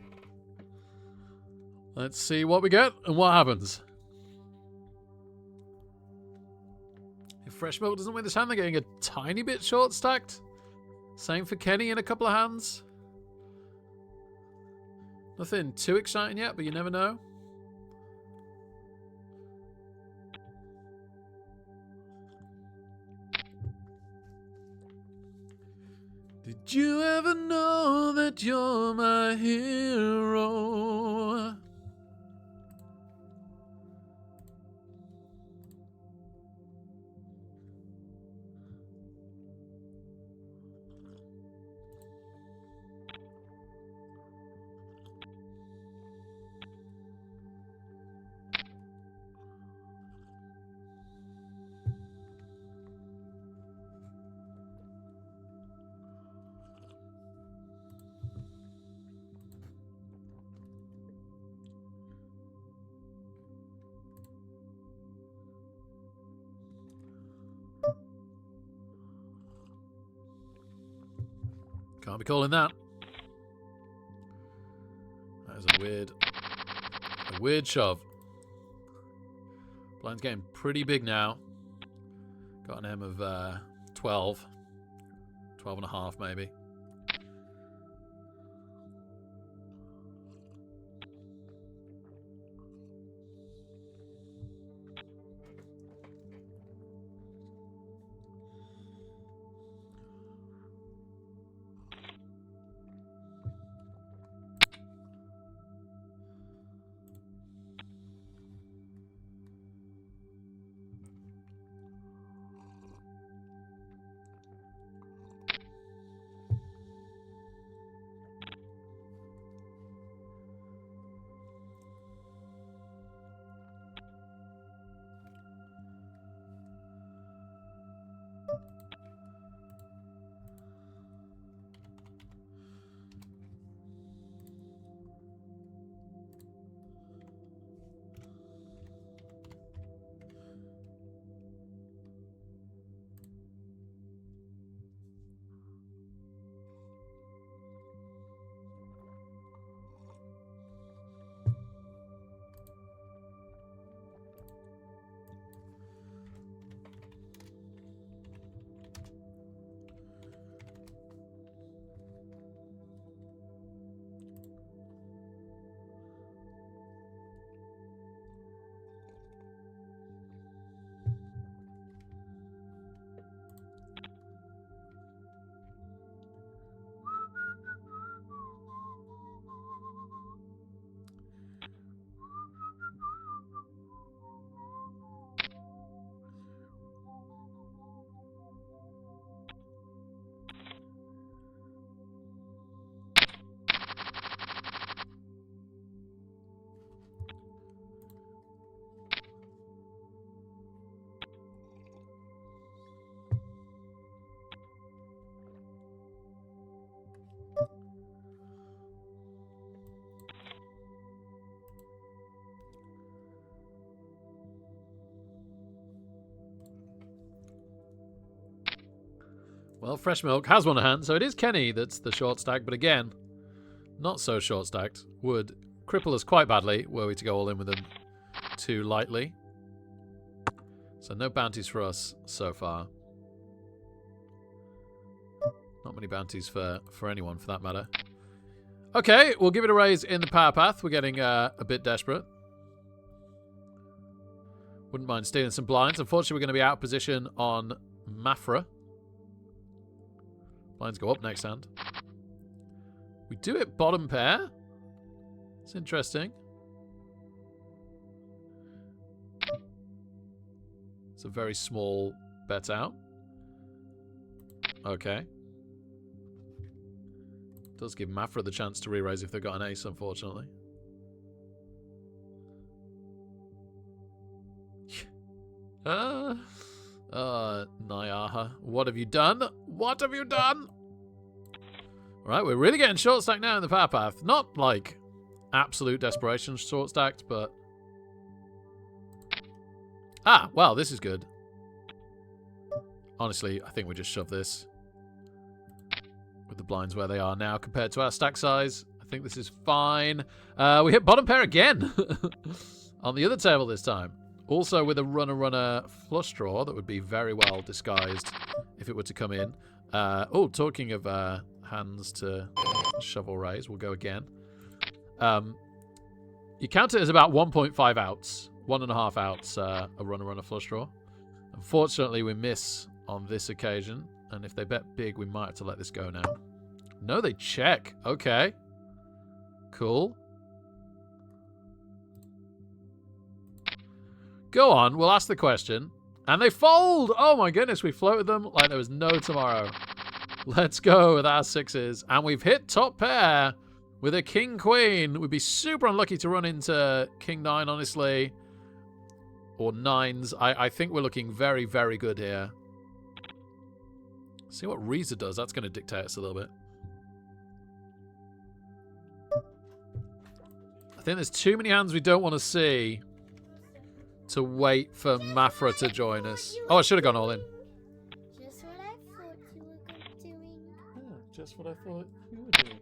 Let's see what we get and what happens. If Fresh Milk doesn't win this hand, they're getting a tiny bit short stacked. Same for Kenny in a couple of hands. Nothing too exciting yet, but you never know. Did you ever know that you're my hero? Can't be calling that. That is a weird shove. Blind's getting pretty big now. Got an M of 12. 12 and a half maybe. Well, Fresh Milk has one hand, so it is Kenny that's the short stack, but again, not so short stacked. Would cripple us quite badly were we to go all in with them too lightly. So no bounties for us so far. Not many bounties for anyone for that matter. Okay, we'll give it a raise in the power path. We're getting a bit desperate. Wouldn't mind stealing some blinds. Unfortunately, we're going to be out of position on Mafra. Blinds go up next hand. We do it bottom pair. It's interesting. It's a very small bet out. Okay. Does give Mafra the chance to re-raise if they've got an ace, unfortunately. Nyaha, what have you done? What have you done? Right, we're really getting short stacked now in the power path. Not like absolute desperation short stacked, but... Ah, well, this is good. Honestly, I think we just shove this. with the blinds where they are now compared to our stack size. I think this is fine. We hit bottom pair again on the other table this time. Also with a runner flush draw that would be very well disguised if it were to come in. Oh, talking of hands to shovel raise, we'll go again. You count it as about 1.5 outs. 1.5 outs a runner flush draw. Unfortunately, we miss on this occasion. And if they bet big, we might have to let this go now. No, they check. Okay. Cool. Go on. We'll ask the question. And they fold. Oh, my goodness. We floated them like there was no tomorrow. Let's go with our sixes. And we've hit top pair with a king-queen. We'd be super unlucky to run into king-9, honestly. Or nines. I think we're looking very, very good here. See what Reza does. That's going to dictate us a little bit. I think there's too many hands we don't want to see to wait for Mafra to join us. Oh, I should have gone all in. Just what I thought you were doing. Yeah, just what I thought you were doing.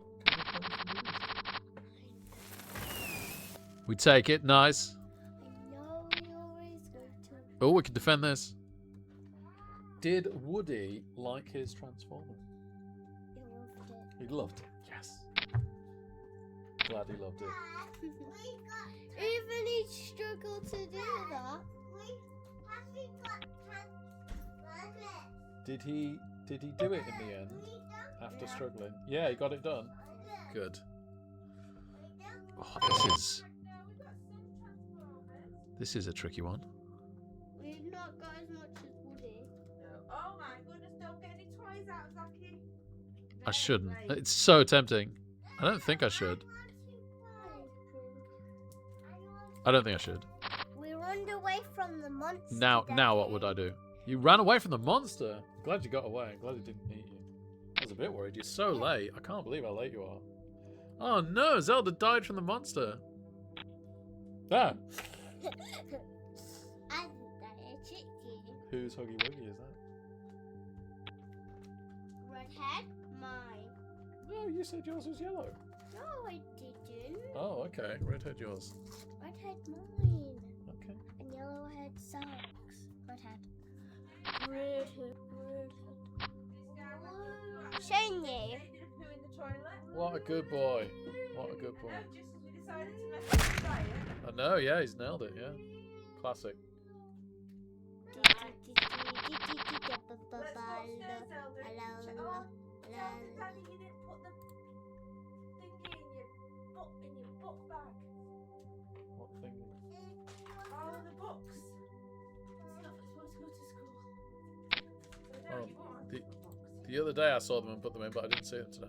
We take it. Nice. I know you always go to. Oh, we can defend this. Did Woody like his Transformer? He loved it. He loved it. Yes. Glad he loved it. Even he struggled to do that. Did he do it in the end after struggling? Yeah, he got it done. Good. Oh, this is a tricky one. We've not got as much as Woody. Oh my goodness, don't get any toys out, Zaki. I shouldn't. It's so tempting. I don't think I should. I don't think I should. We ran away from the monster. Now what would I do? You ran away from the monster. Glad you got away. Glad it didn't eat you. I was a bit worried. You're so late. I can't believe how late you are. Oh no, Zelda died from the monster. Ah. I tricked you. Whose Huggy Wuggy is that? Redhead, mine. No, you said yours was yellow. No, I didn't. Oh, okay. Redhead yours. Redhead, mine. Okay. And yellowhead sucks. Redhead. Redhead. Shane you. What a good boy. What a good boy. Just as we decided to mess with the diet. I know, yeah, he's nailed it, yeah. Classic. Let's go upstairs, Zelda. Oh, tell Daddy you didn't put the thingy in your book bag. What thing? All of the books. Stuff that's supposed to go to school. So now Oh, you want the- books. The other day I saw them and put them in, but I didn't see them today.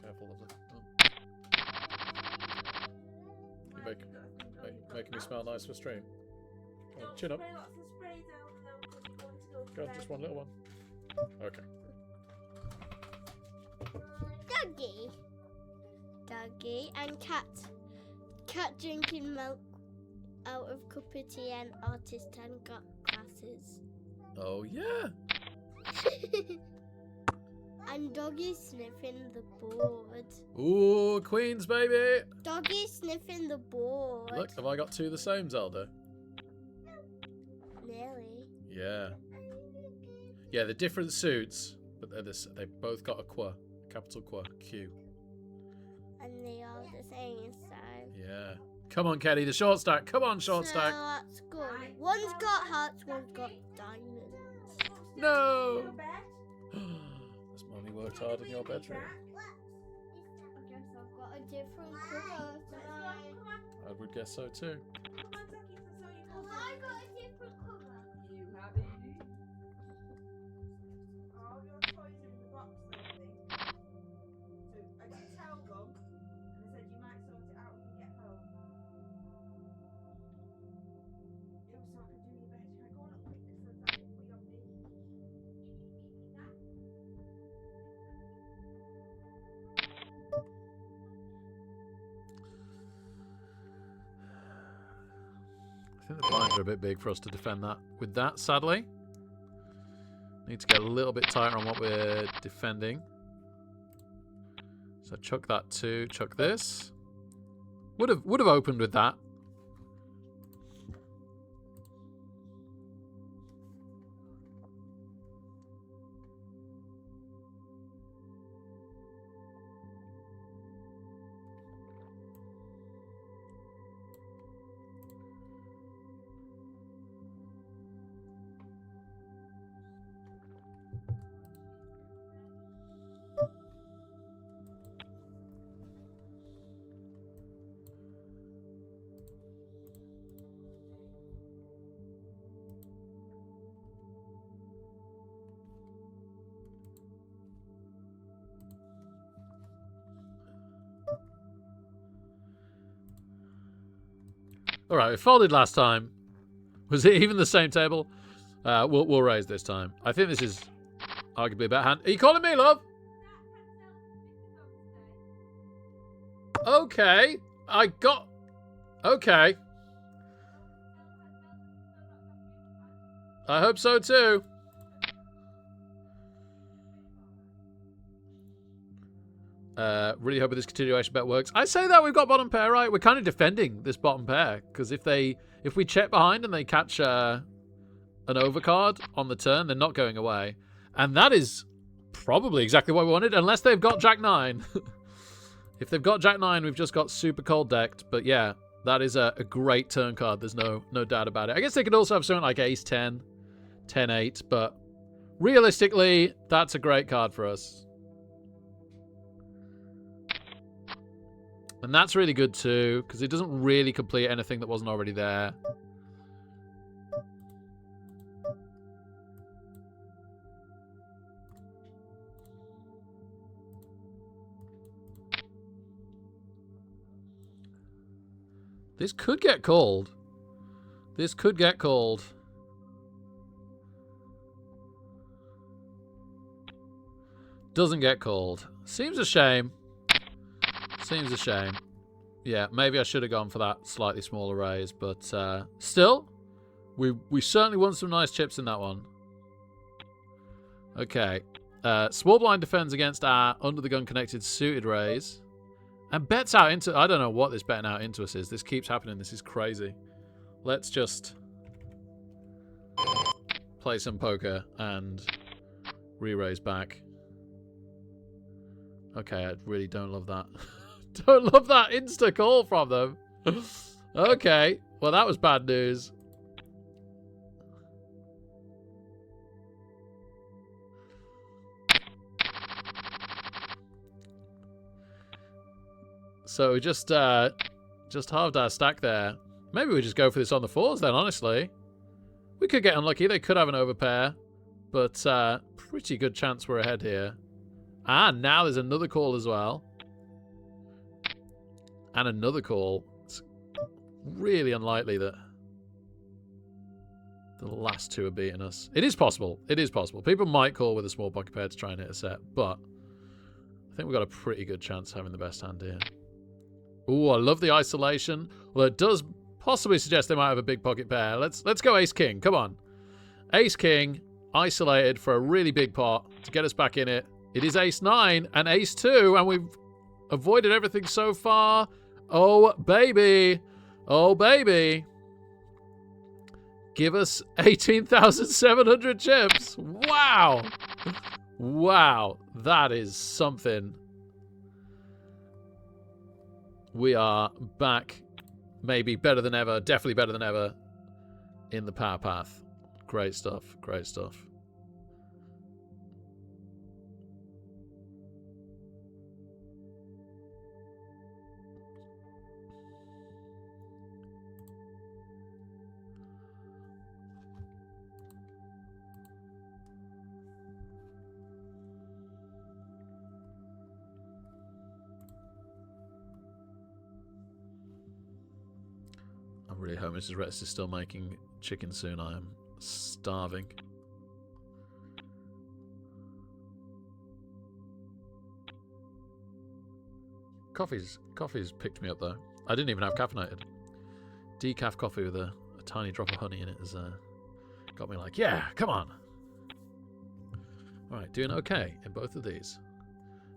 Careful of them. Oh. You're making me smell nice for stream. Go on, chin up. Spray lots of spray down though, because you want to go to Go on, bed. just one little one. Okay. Doggy. Doggy and cat. Cat drinking milk out of cup of tea and artist and got glasses. Oh, yeah. And doggy sniffing the board. Ooh, Queens, baby. Doggy sniffing the board. Look, have I got two the same, Zelda? Nearly. Yeah. Yeah, they're different suits, but they both got a Qua. Capital Qua. Q. And they are the same size. Yeah. Come on, Kelly, the short stack. Come on, short So stack. that's good. One's got hearts, one's got diamonds. No. Go to bed. Has Mommy worked hard in your bedroom? I guess I've got a different colour tonight. Come on, I would guess so too. come on, Zaki, so you Have can I got a different colour? You have it. All your toys are in the box, Lily. So I did tell them, and they said you might sort it out when you get home. It was so I could do your bed. I go on up quick so that I can put you on me. think the blinds are a bit big for us to defend that. With that, sadly. Need to get a little bit tighter on what we're defending. So chuck that too. Chuck this. Would have opened with that. Alright, it folded last time. Was it even the same table? We'll raise this time. I think this is arguably a better hand. Are you calling me, love? Okay. Okay. I hope so too. Really hoping this continuation bet works. I say that we've got bottom pair, right? We're kind of defending this bottom pair because if we check behind and they catch an overcard on the turn, they're not going away, and that is probably exactly what we wanted, unless they've got Jack 9. If they've got Jack 9, we've just got super cold decked. But yeah, that is a great turn card. There's no doubt about it. I guess they could also have something like Ace 10, 10 8, but realistically, that's a great card for us. And that's really good too, because it doesn't really complete anything that wasn't already there. This could get called. This could get called. Doesn't get called. Seems a shame. Seems a shame. Yeah, maybe I should have gone for that slightly smaller raise, but still, we certainly won some nice chips in that one. Okay. Small blind defends against our under the gun connected suited raise. And bets out into... I don't know what this betting out into us is. This keeps happening. This is crazy. Let's just play some poker and re-raise back. Okay, I really don't love that. Don't love that insta call from them. Okay, well that was bad news. So we just halved our stack there. Maybe we just go for this on the fours then, honestly. We could get unlucky. They could have an overpair. But pretty good chance we're ahead here. And now there's another call as well. And another call. It's really unlikely that the last two are beating us. It is possible. It is possible. People might call with a small pocket pair to try and hit a set. But I think we've got a pretty good chance of having the best hand here. Ooh, I love the isolation. Well, it does possibly suggest they might have a big pocket pair. Let's go ace king. Come on. Ace king, isolated for a really big pot to get us back in it. It is ace 9 and ace 2, and we've avoided everything so far. Oh, baby. Oh, baby. Give us 18,700 chips. Wow. Wow. That is something. We are back, maybe better than ever, definitely better than ever, in the power path. Great stuff, great stuff. I really hope Mrs. Retz is still making chicken soon. I am starving. Coffee's picked me up though. I didn't even have caffeinated. Decaf coffee with a tiny drop of honey in it has got me like, yeah, come on. All right, doing okay in both of these.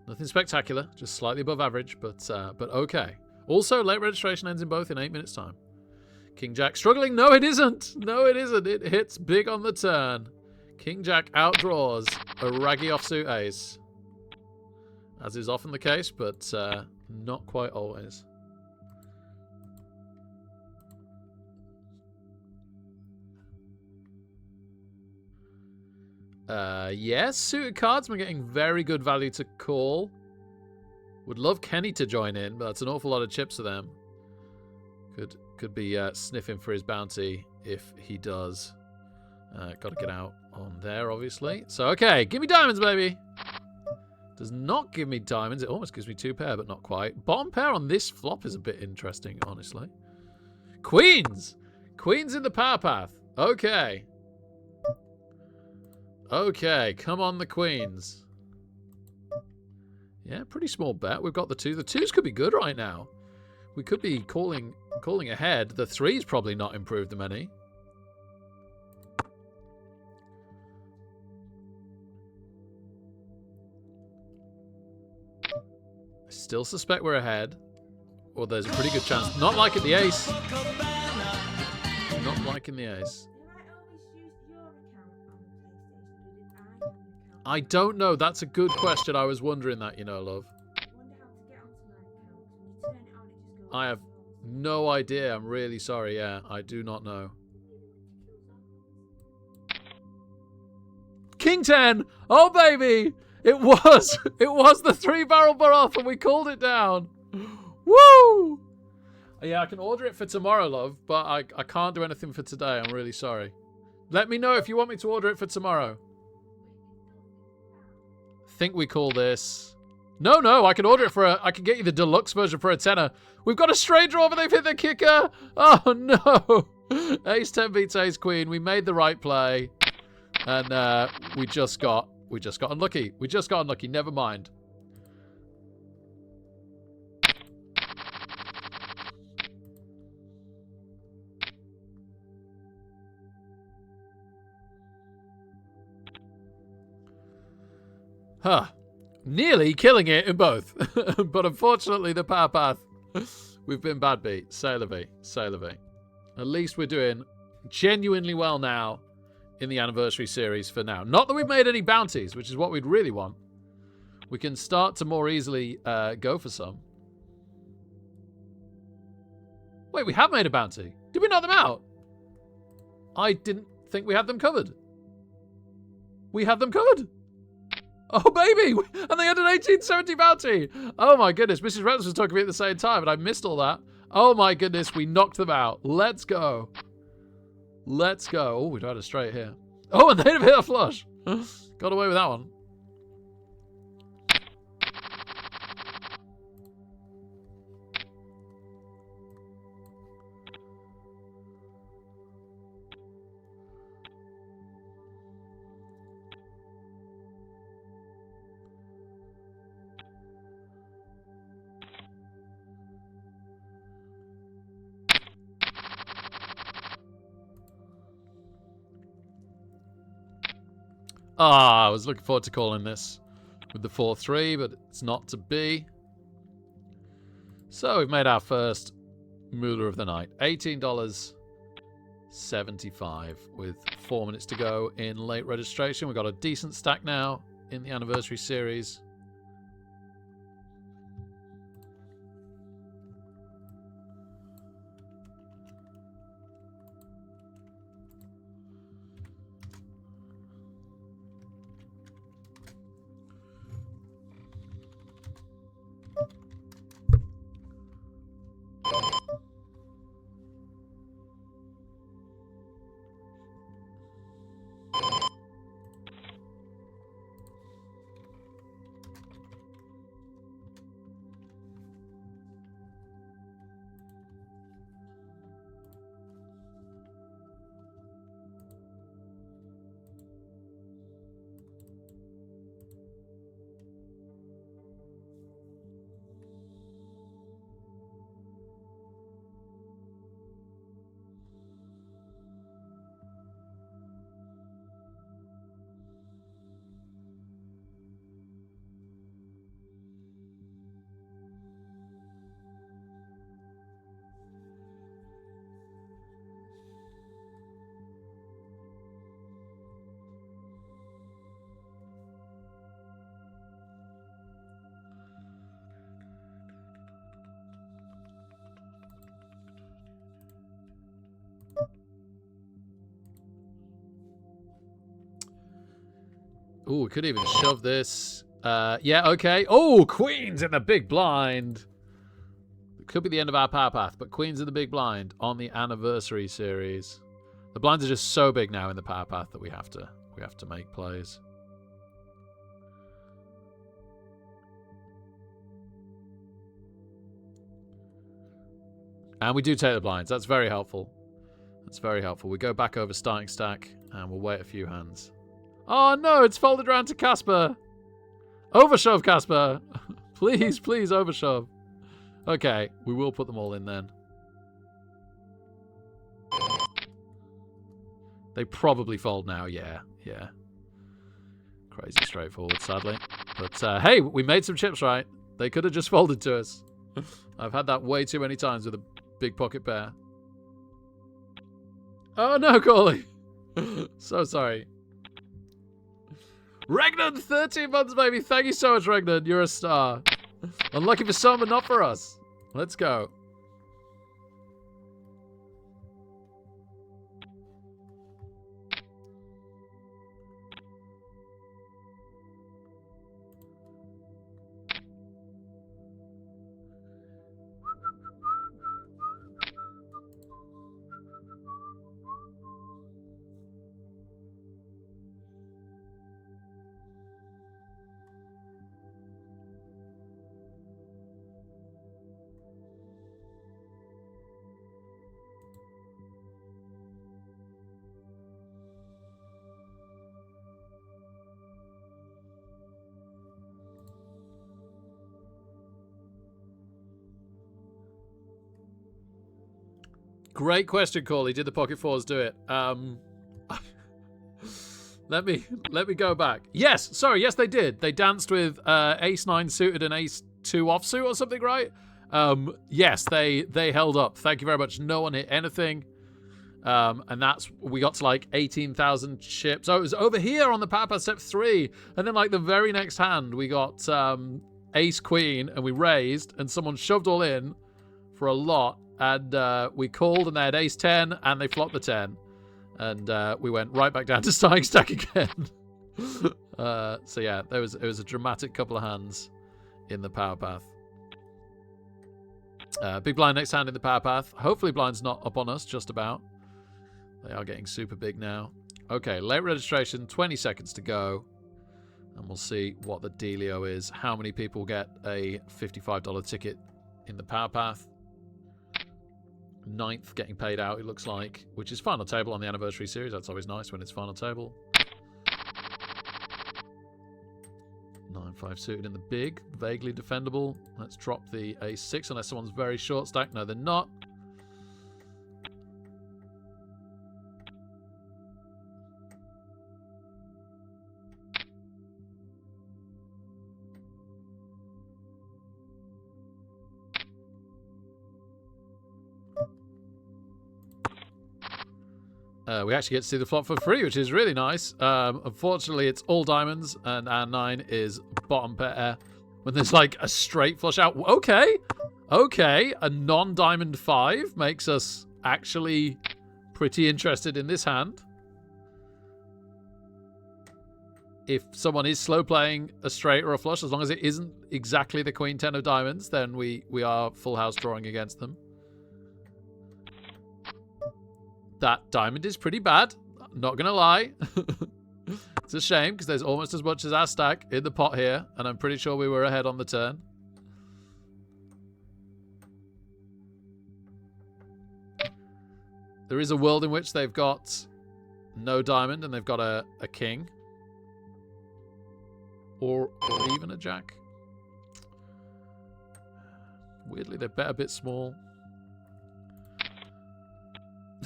Nothing spectacular, just slightly above average, but okay. Also, late registration ends in both in 8 minutes' time. King Jack struggling. No, it isn't. No, it isn't. It hits big on the turn. King Jack outdraws a raggy offsuit ace. As is often the case, but not quite always. Yes, suited cards. We're getting very good value to call. Would love Kenny to join in, but that's an awful lot of chips for them. Could be sniffing for his bounty if he does. Got to get out on there, obviously. So, okay, give me diamonds, baby. Does not give me diamonds. It almost gives me 2 pair, but not quite. Bottom pair on this flop is a bit interesting, honestly. Queens! Queens in the power path. Okay. Okay, come on the queens. Yeah, pretty small bet. We've got the 2. The 2s could be good right now. We could be calling ahead. The 3's probably not improved them any. I still suspect we're ahead. Or there's a pretty good chance. Not liking the ace. Not liking the ace. I don't know. That's a good question. I was wondering that, you know, love. I have no idea. I'm really sorry. Yeah, I do not know. King 10. Oh, baby. It was the 3-barrel Baroth and we called it down. Woo! Yeah, I can order it for tomorrow, love, but I can't do anything for today. I'm really sorry. Let me know if you want me to order it for tomorrow. Think we call this. No, I can order it for I can get you the deluxe version for a tenner. We've got a straight draw, but they've hit the kicker. Oh no. Ace 10 beats ace queen. We made the right play. And we just got unlucky. We just got unlucky. Never mind. Huh. Nearly killing it in both. But unfortunately, the power path, we've been bad beat. C'est la vie. C'est la vie. At least we're doing genuinely well now in the anniversary series for now. Not that we've made any bounties, which is what we'd really want. We can start to more easily go for some. Wait, we have made a bounty. Did we knock them out? I didn't think we had them covered. We have them covered. Oh, baby! And they had an 1870 bounty! Oh, my goodness. Mrs. Reynolds was talking to me at the same time, and I missed all that. Oh, my goodness. We knocked them out. Let's go. Let's go. Oh, we'd had a straight here. Oh, and they'd have hit a flush. Got away with that one. Ah, I was looking forward to calling this with the 4-3, but it's not to be. So we've made our first moolah of the night. $18.75 with 4 minutes to go in late registration. We've got a decent stack now in the anniversary series. Ooh, we could even shove this. Yeah, okay. Oh, queens in the big blind. It could be the end of our power path, but queens in the big blind on the anniversary series. The blinds are just so big now in the power path that we have to make plays. And we do take the blinds. That's very helpful. That's very helpful. We go back over starting stack and we'll wait a few hands. Oh no, it's folded around to Casper. Overshove, Casper. Please, please overshove. Okay, we will put them all in then. They probably fold now, yeah. Crazy straightforward, sadly. But hey, we made some chips right. They could have just folded to us. I've had that way too many times with a big pocket pair. Oh no, Corley. So sorry. Regnan, 13 months, baby. Thank you so much, Regnan. You're a star. Unlucky for some, but not for us. Let's go. Great question, Corley. Did the pocket fours do it? Let me go back. Yes, sorry, yes they did. They danced with ace 9 suited and ace 2 offsuit or something, right? Yes, they held up. Thank you very much. No one hit anything. And we got to like 18,000 chips. Oh, it was over here on the Papa step 3. And then like the very next hand, we got ace queen and we raised and someone shoved all in for a lot. And we called and they had ace 10 and they flopped the 10. And we went right back down to starting stack again. So yeah, it was a dramatic couple of hands in the power path. Big blind next hand in the power path. Hopefully blind's not up on us, just about. They are getting super big now. Okay, late registration, 20 seconds to go. And we'll see what the dealio is. How many people get a $55 ticket in the power path. 9th getting paid out, it looks like, which is final table on the anniversary series. That's always nice when it's final table. 9-5 suited in the big, vaguely defendable. Let's drop the ace-6 unless someone's very short stack. No, they're not. We actually get to see the flop for free, which is really nice. Unfortunately, it's all diamonds, and our 9 is bottom pair. When there's like a straight flush out. Okay. A non-diamond 5 makes us actually pretty interested in this hand. If someone is slow playing a straight or a flush, as long as it isn't exactly the queen 10 of diamonds, then we are full house drawing against them. That diamond is pretty bad. Not going to lie. It's a shame because there's almost as much as our stack in the pot here. And I'm pretty sure we were ahead on the turn. There is a world in which they've got no diamond and they've got a king. Or even a jack. Weirdly, they bet a bit small.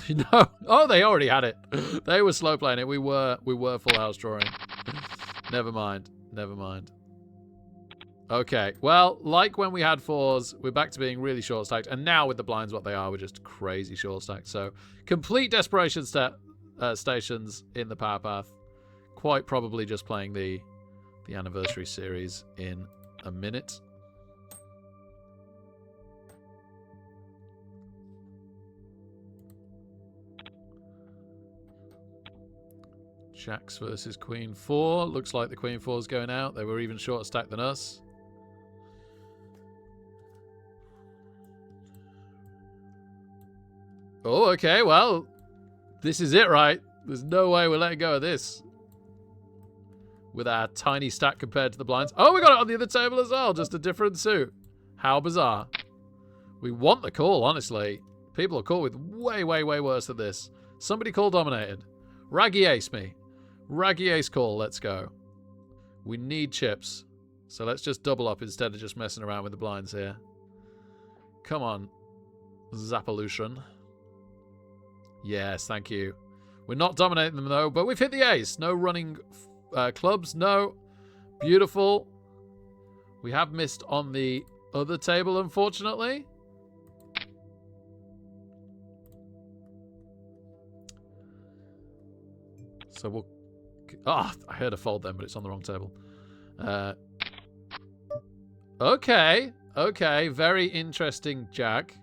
No. Oh, they already had it. They were slow playing it. We were full house drawing. Never mind. Okay. Well, like when we had 4s, we're back to being really short stacked. And now with the blinds what they are, we're just crazy short stacked. So complete desperation stations in the power path. Quite probably just playing the anniversary series in a minute. Jacks versus Queen 4. Looks like the Queen 4 is going out. They were even shorter stacked than us. Oh, okay. Well, this is it, right? There's no way we're letting go of this. With our tiny stack compared to the blinds. Oh, we got it on the other table as well. Just a different suit. How bizarre. We want the call, honestly. People are caught with way, way, way worse than this. Somebody call dominated. Raggy ace me. Raggy ace call. Let's go. We need chips. So let's just double up instead of just messing around with the blinds here. Come on. Zappolution. Yes, thank you. We're not dominating them, though, but we've hit the ace. No running clubs. No. Beautiful. We have missed on the other table, unfortunately. So we'll... Ah, I heard a fold then, but it's on the wrong table. Okay. Okay. Very interesting, Jack.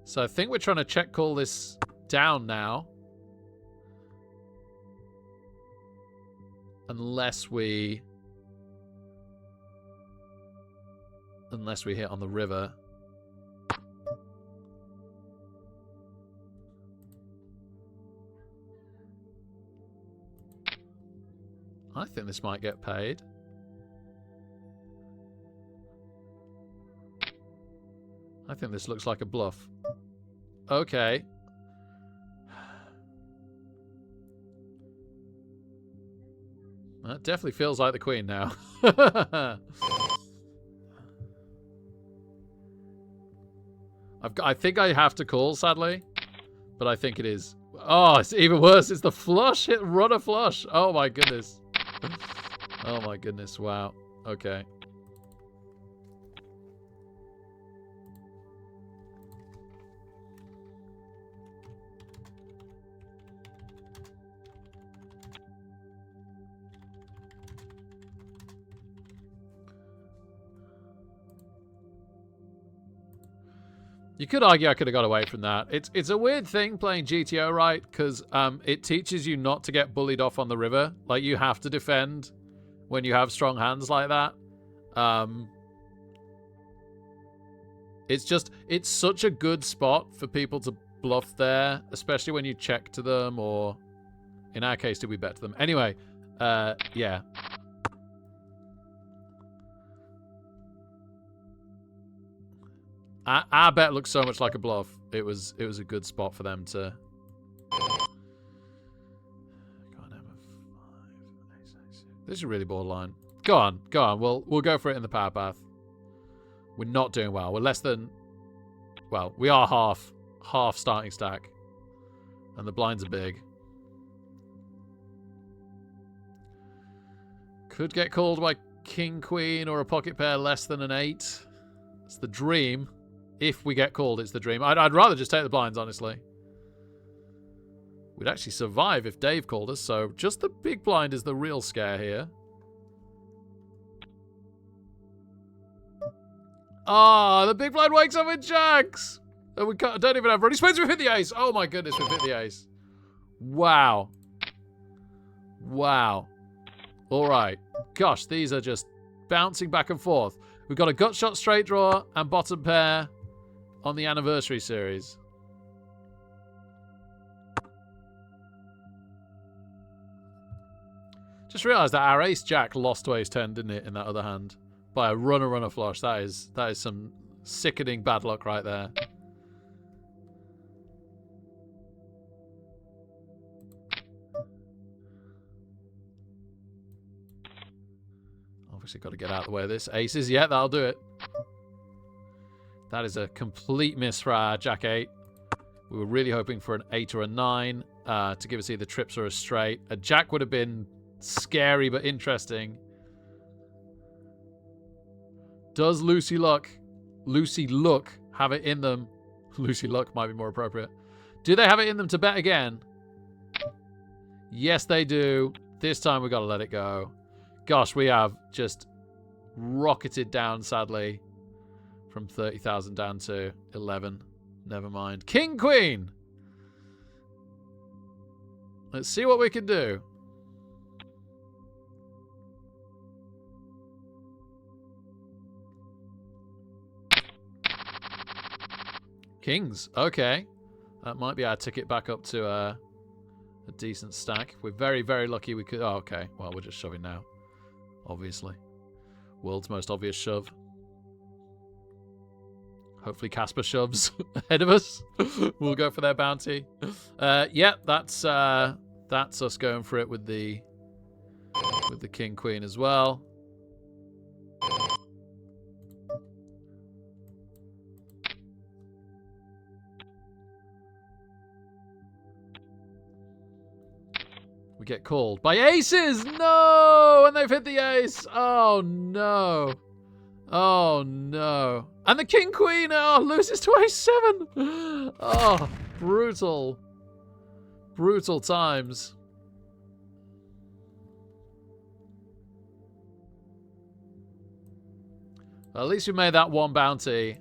So I think we're trying to check call this down now. Unless we hit on the river. I think this might get paid. I think this looks like a bluff. Okay. That definitely feels like the queen now. I think I have to call, sadly. But I think it is. Oh, it's even worse. It's the flush. Hit runner flush. Oh, my goodness. Oh, my goodness. Wow. Okay. You could argue I could have got away from that. It's a weird thing playing GTO, right? Because it teaches you not to get bullied off on the river. Like, you have to defend when you have strong hands like that. It's such a good spot for people to bluff there, especially when you check to them, or in our case, did we bet to them? Anyway, yeah. Our bet looks so much like a bluff. It was a good spot for them to. This is really borderline. Go on. We'll go for it in the power path. We're not doing well. We're less than. Well, we are half starting stack, and the blinds are big. Could get called by king queen or a pocket pair less than an 8. It's the dream. If we get called, it's the dream. I'd rather just take the blinds, honestly. We'd actually survive if Dave called us, so just the big blind is the real scare here. Ah, the big blind wakes up with jacks! And we don't even have running spades. We've hit the ace! Oh my goodness, we've hit the ace. Wow. Wow. Alright. Gosh, these are just bouncing back and forth. We've got a gut shot straight draw and bottom pair on the anniversary series. Just realised that our ace jack lost to ace 10, didn't it, in that other hand? By a runner flush. That is some sickening bad luck right there. Obviously got to get out of the way of this. Aces, yeah, that'll do it. That is a complete miss for our jack 8. We were really hoping for an 8 or a 9 to give us either trips or a straight. A jack would have been scary but interesting. Does Lucy Luck have it in them? Lucy Luck might be more appropriate. Do they have it in them to bet again? Yes, they do. This time we got to let it go. Gosh, we have just rocketed down, sadly, from 30,000 down to 11. Never mind. King, queen. Let's see what we can do. Kings. Okay. That might be our ticket back up to a decent stack. We're very, very lucky we could... Oh, okay. Well, we're just shoving now. Obviously. World's most obvious shove. Hopefully Casper shoves ahead of us. We'll go for their bounty. Yeah, that's us going for it with the King Queen as well. We get called by aces. No, and they've hit the ace. Oh no. Oh no. And the King Queen loses to ace 7. Oh, brutal. Brutal times. Well, at least we made that one bounty.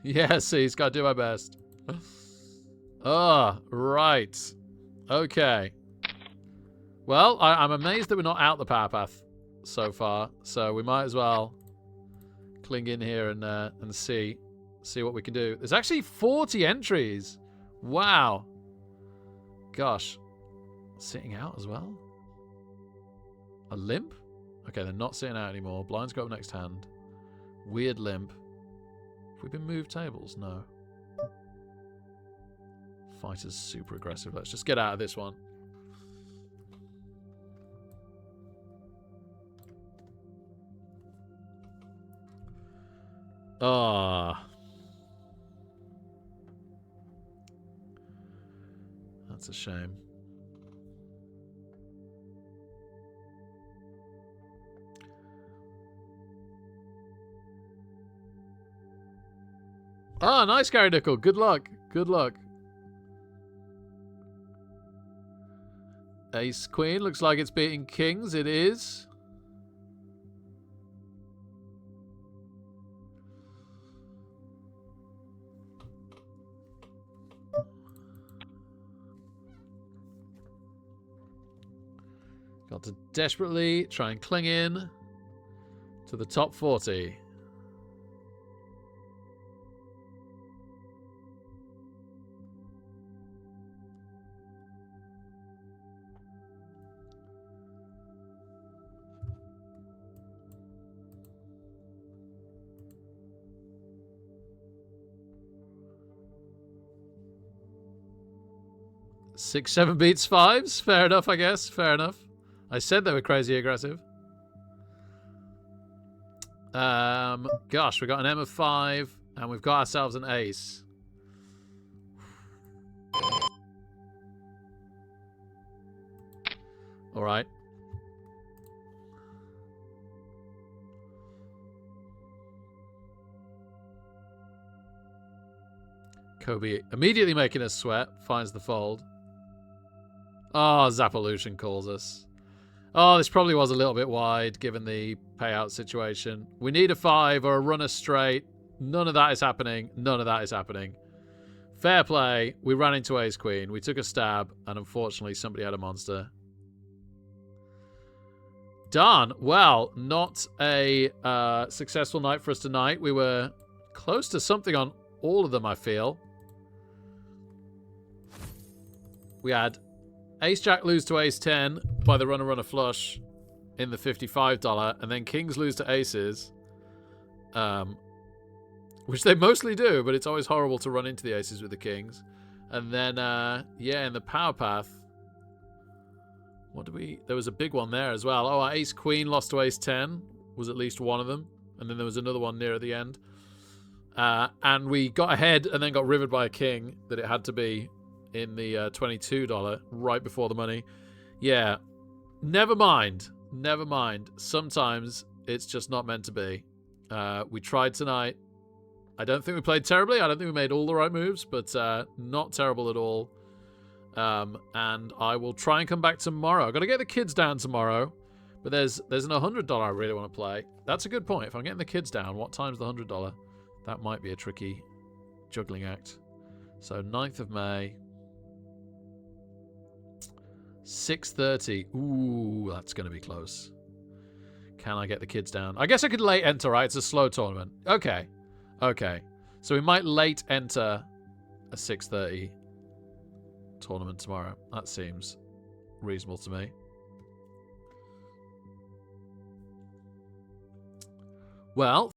Yeah, see, he's got to do my best. Oh, right. Okay. Well, I'm amazed that we're not out the power path so far. So we might as well cling in here and see what we can do. There's actually 40 entries. Wow. Gosh. Sitting out as well. A limp? Okay, they're not sitting out anymore. Blinds go up next hand. Weird limp. Have we been moved tables? No. Fighter's super aggressive. Let's just get out of this one. Ah. That's a shame. Ah, nice, Gary Nickel. Good luck. Good luck. Ace Queen. Looks like it's beating Kings. It is. Got to desperately try and cling in to the top 40. Six, 7 beats 5s. Fair enough, I guess. Fair enough. I said they were crazy aggressive. Gosh, we got an M of 5, and we've got ourselves an ace. All right. Kobe immediately making us sweat. Finds the fold. Oh, Zapolution calls us. Oh, this probably was a little bit wide given the payout situation. We need a 5 or a runner straight. None of that is happening. None of that is happening. Fair play. We ran into ace queen. We took a stab, and unfortunately somebody had a monster. Darn. Well, not a successful night for us tonight. We were close to something on all of them, I feel. We had ace jack lose to ace 10 by the runner flush in the $55, and then kings lose to aces, which they mostly do, but it's always horrible to run into the aces with the kings. And then, yeah, in the power path, what did we... There was a big one there as well. Oh, our ace queen lost to ace 10 was at least one of them, and then there was another one near at the end. And we got ahead and then got rivered by a king that it had to be in the $22 right before the money. Yeah, never mind. Never mind. Sometimes it's just not meant to be. We tried tonight. I don't think we played terribly. I don't think we made all the right moves, but not terrible at all. And I will try and come back tomorrow. I've got to get the kids down tomorrow, but there's an $100 I really want to play. That's a good point. If I'm getting the kids down, what time's the $100? That might be a tricky juggling act. So 9th of May. 6:30. Ooh, that's going to be close. Can I get the kids down? I guess I could late enter, right? It's a slow tournament. Okay. Okay. So we might late enter a 6:30 tournament tomorrow. That seems reasonable to me. Well,